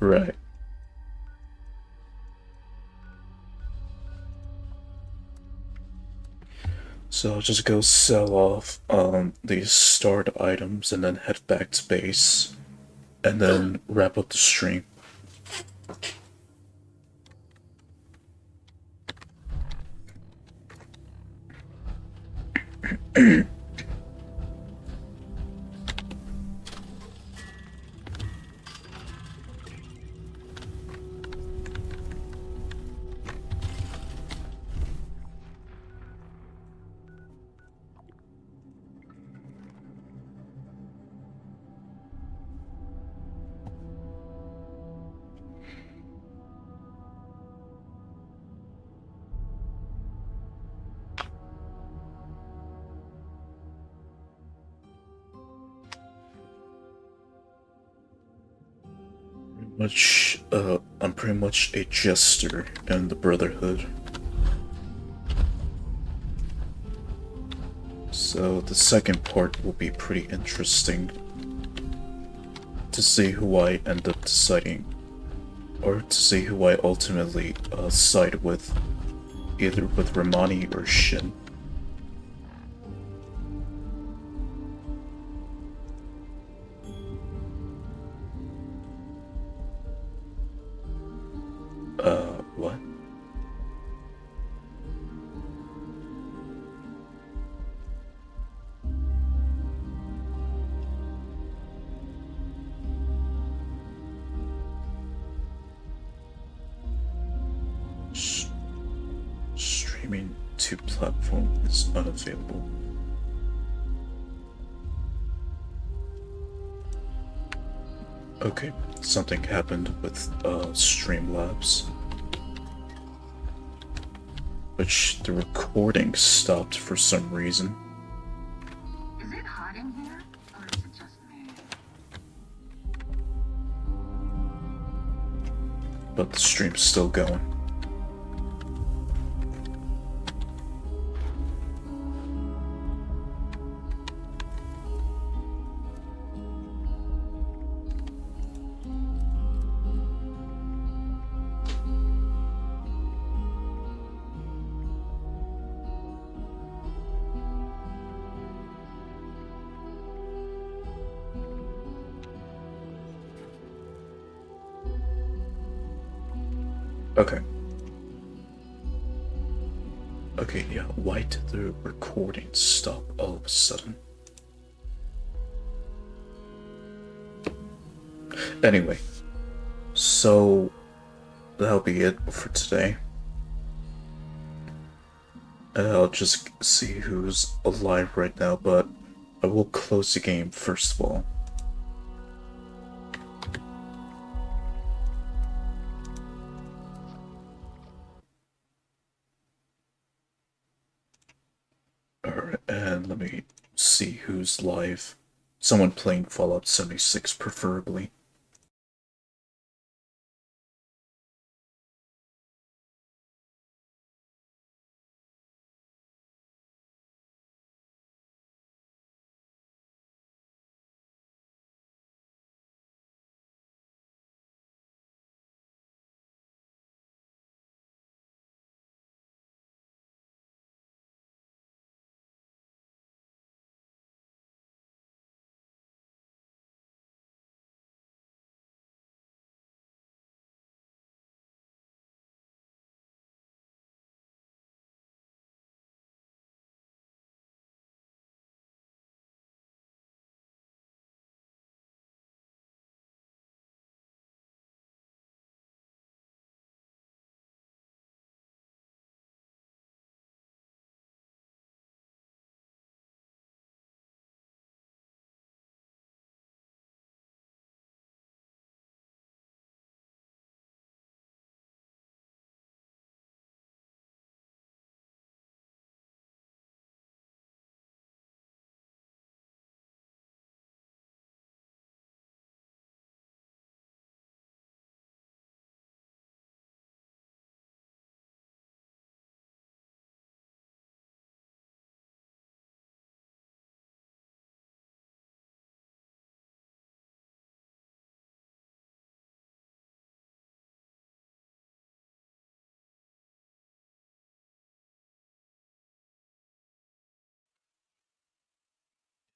Right. So I'll just go sell off these starred items and then head back to base and then wrap up the stream. I'm pretty much a jester in the Brotherhood. So the second part will be pretty interesting to see who I end up deciding, or to see who I ultimately side with, either with Romani or Shin. YouTube platform is unavailable. Okay, something happened with Streamlabs, which the recording stopped for some reason. Is it hot in here, or is it just me? But the stream's still going. Okay. Okay, yeah, why did the recording stop all of a sudden? Anyway, so that'll be it for today. I'll just see who's alive right now, but I will close the game first of all. Alright, and let me see who's live. Someone playing Fallout 76, preferably.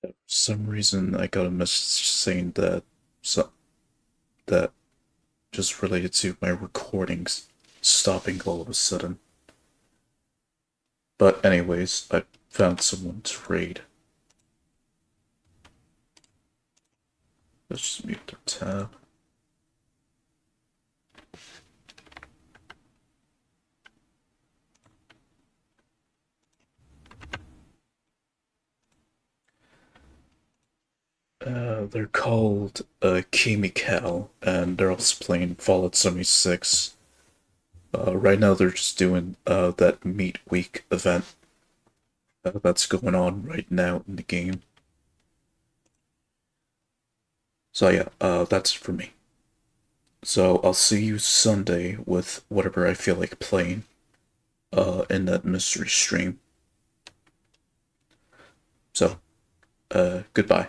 For some reason I got a message saying that that just related to my recordings stopping all of a sudden. But anyways, I found someone to raid. Let's just mute their tab. They're called Chemical, and they're also playing Fallout 76. Right now they're just doing that Meat Week event that's going on right now in the game. So yeah, that's it for me. So I'll see you Sunday with whatever I feel like playing in that mystery stream. So, goodbye.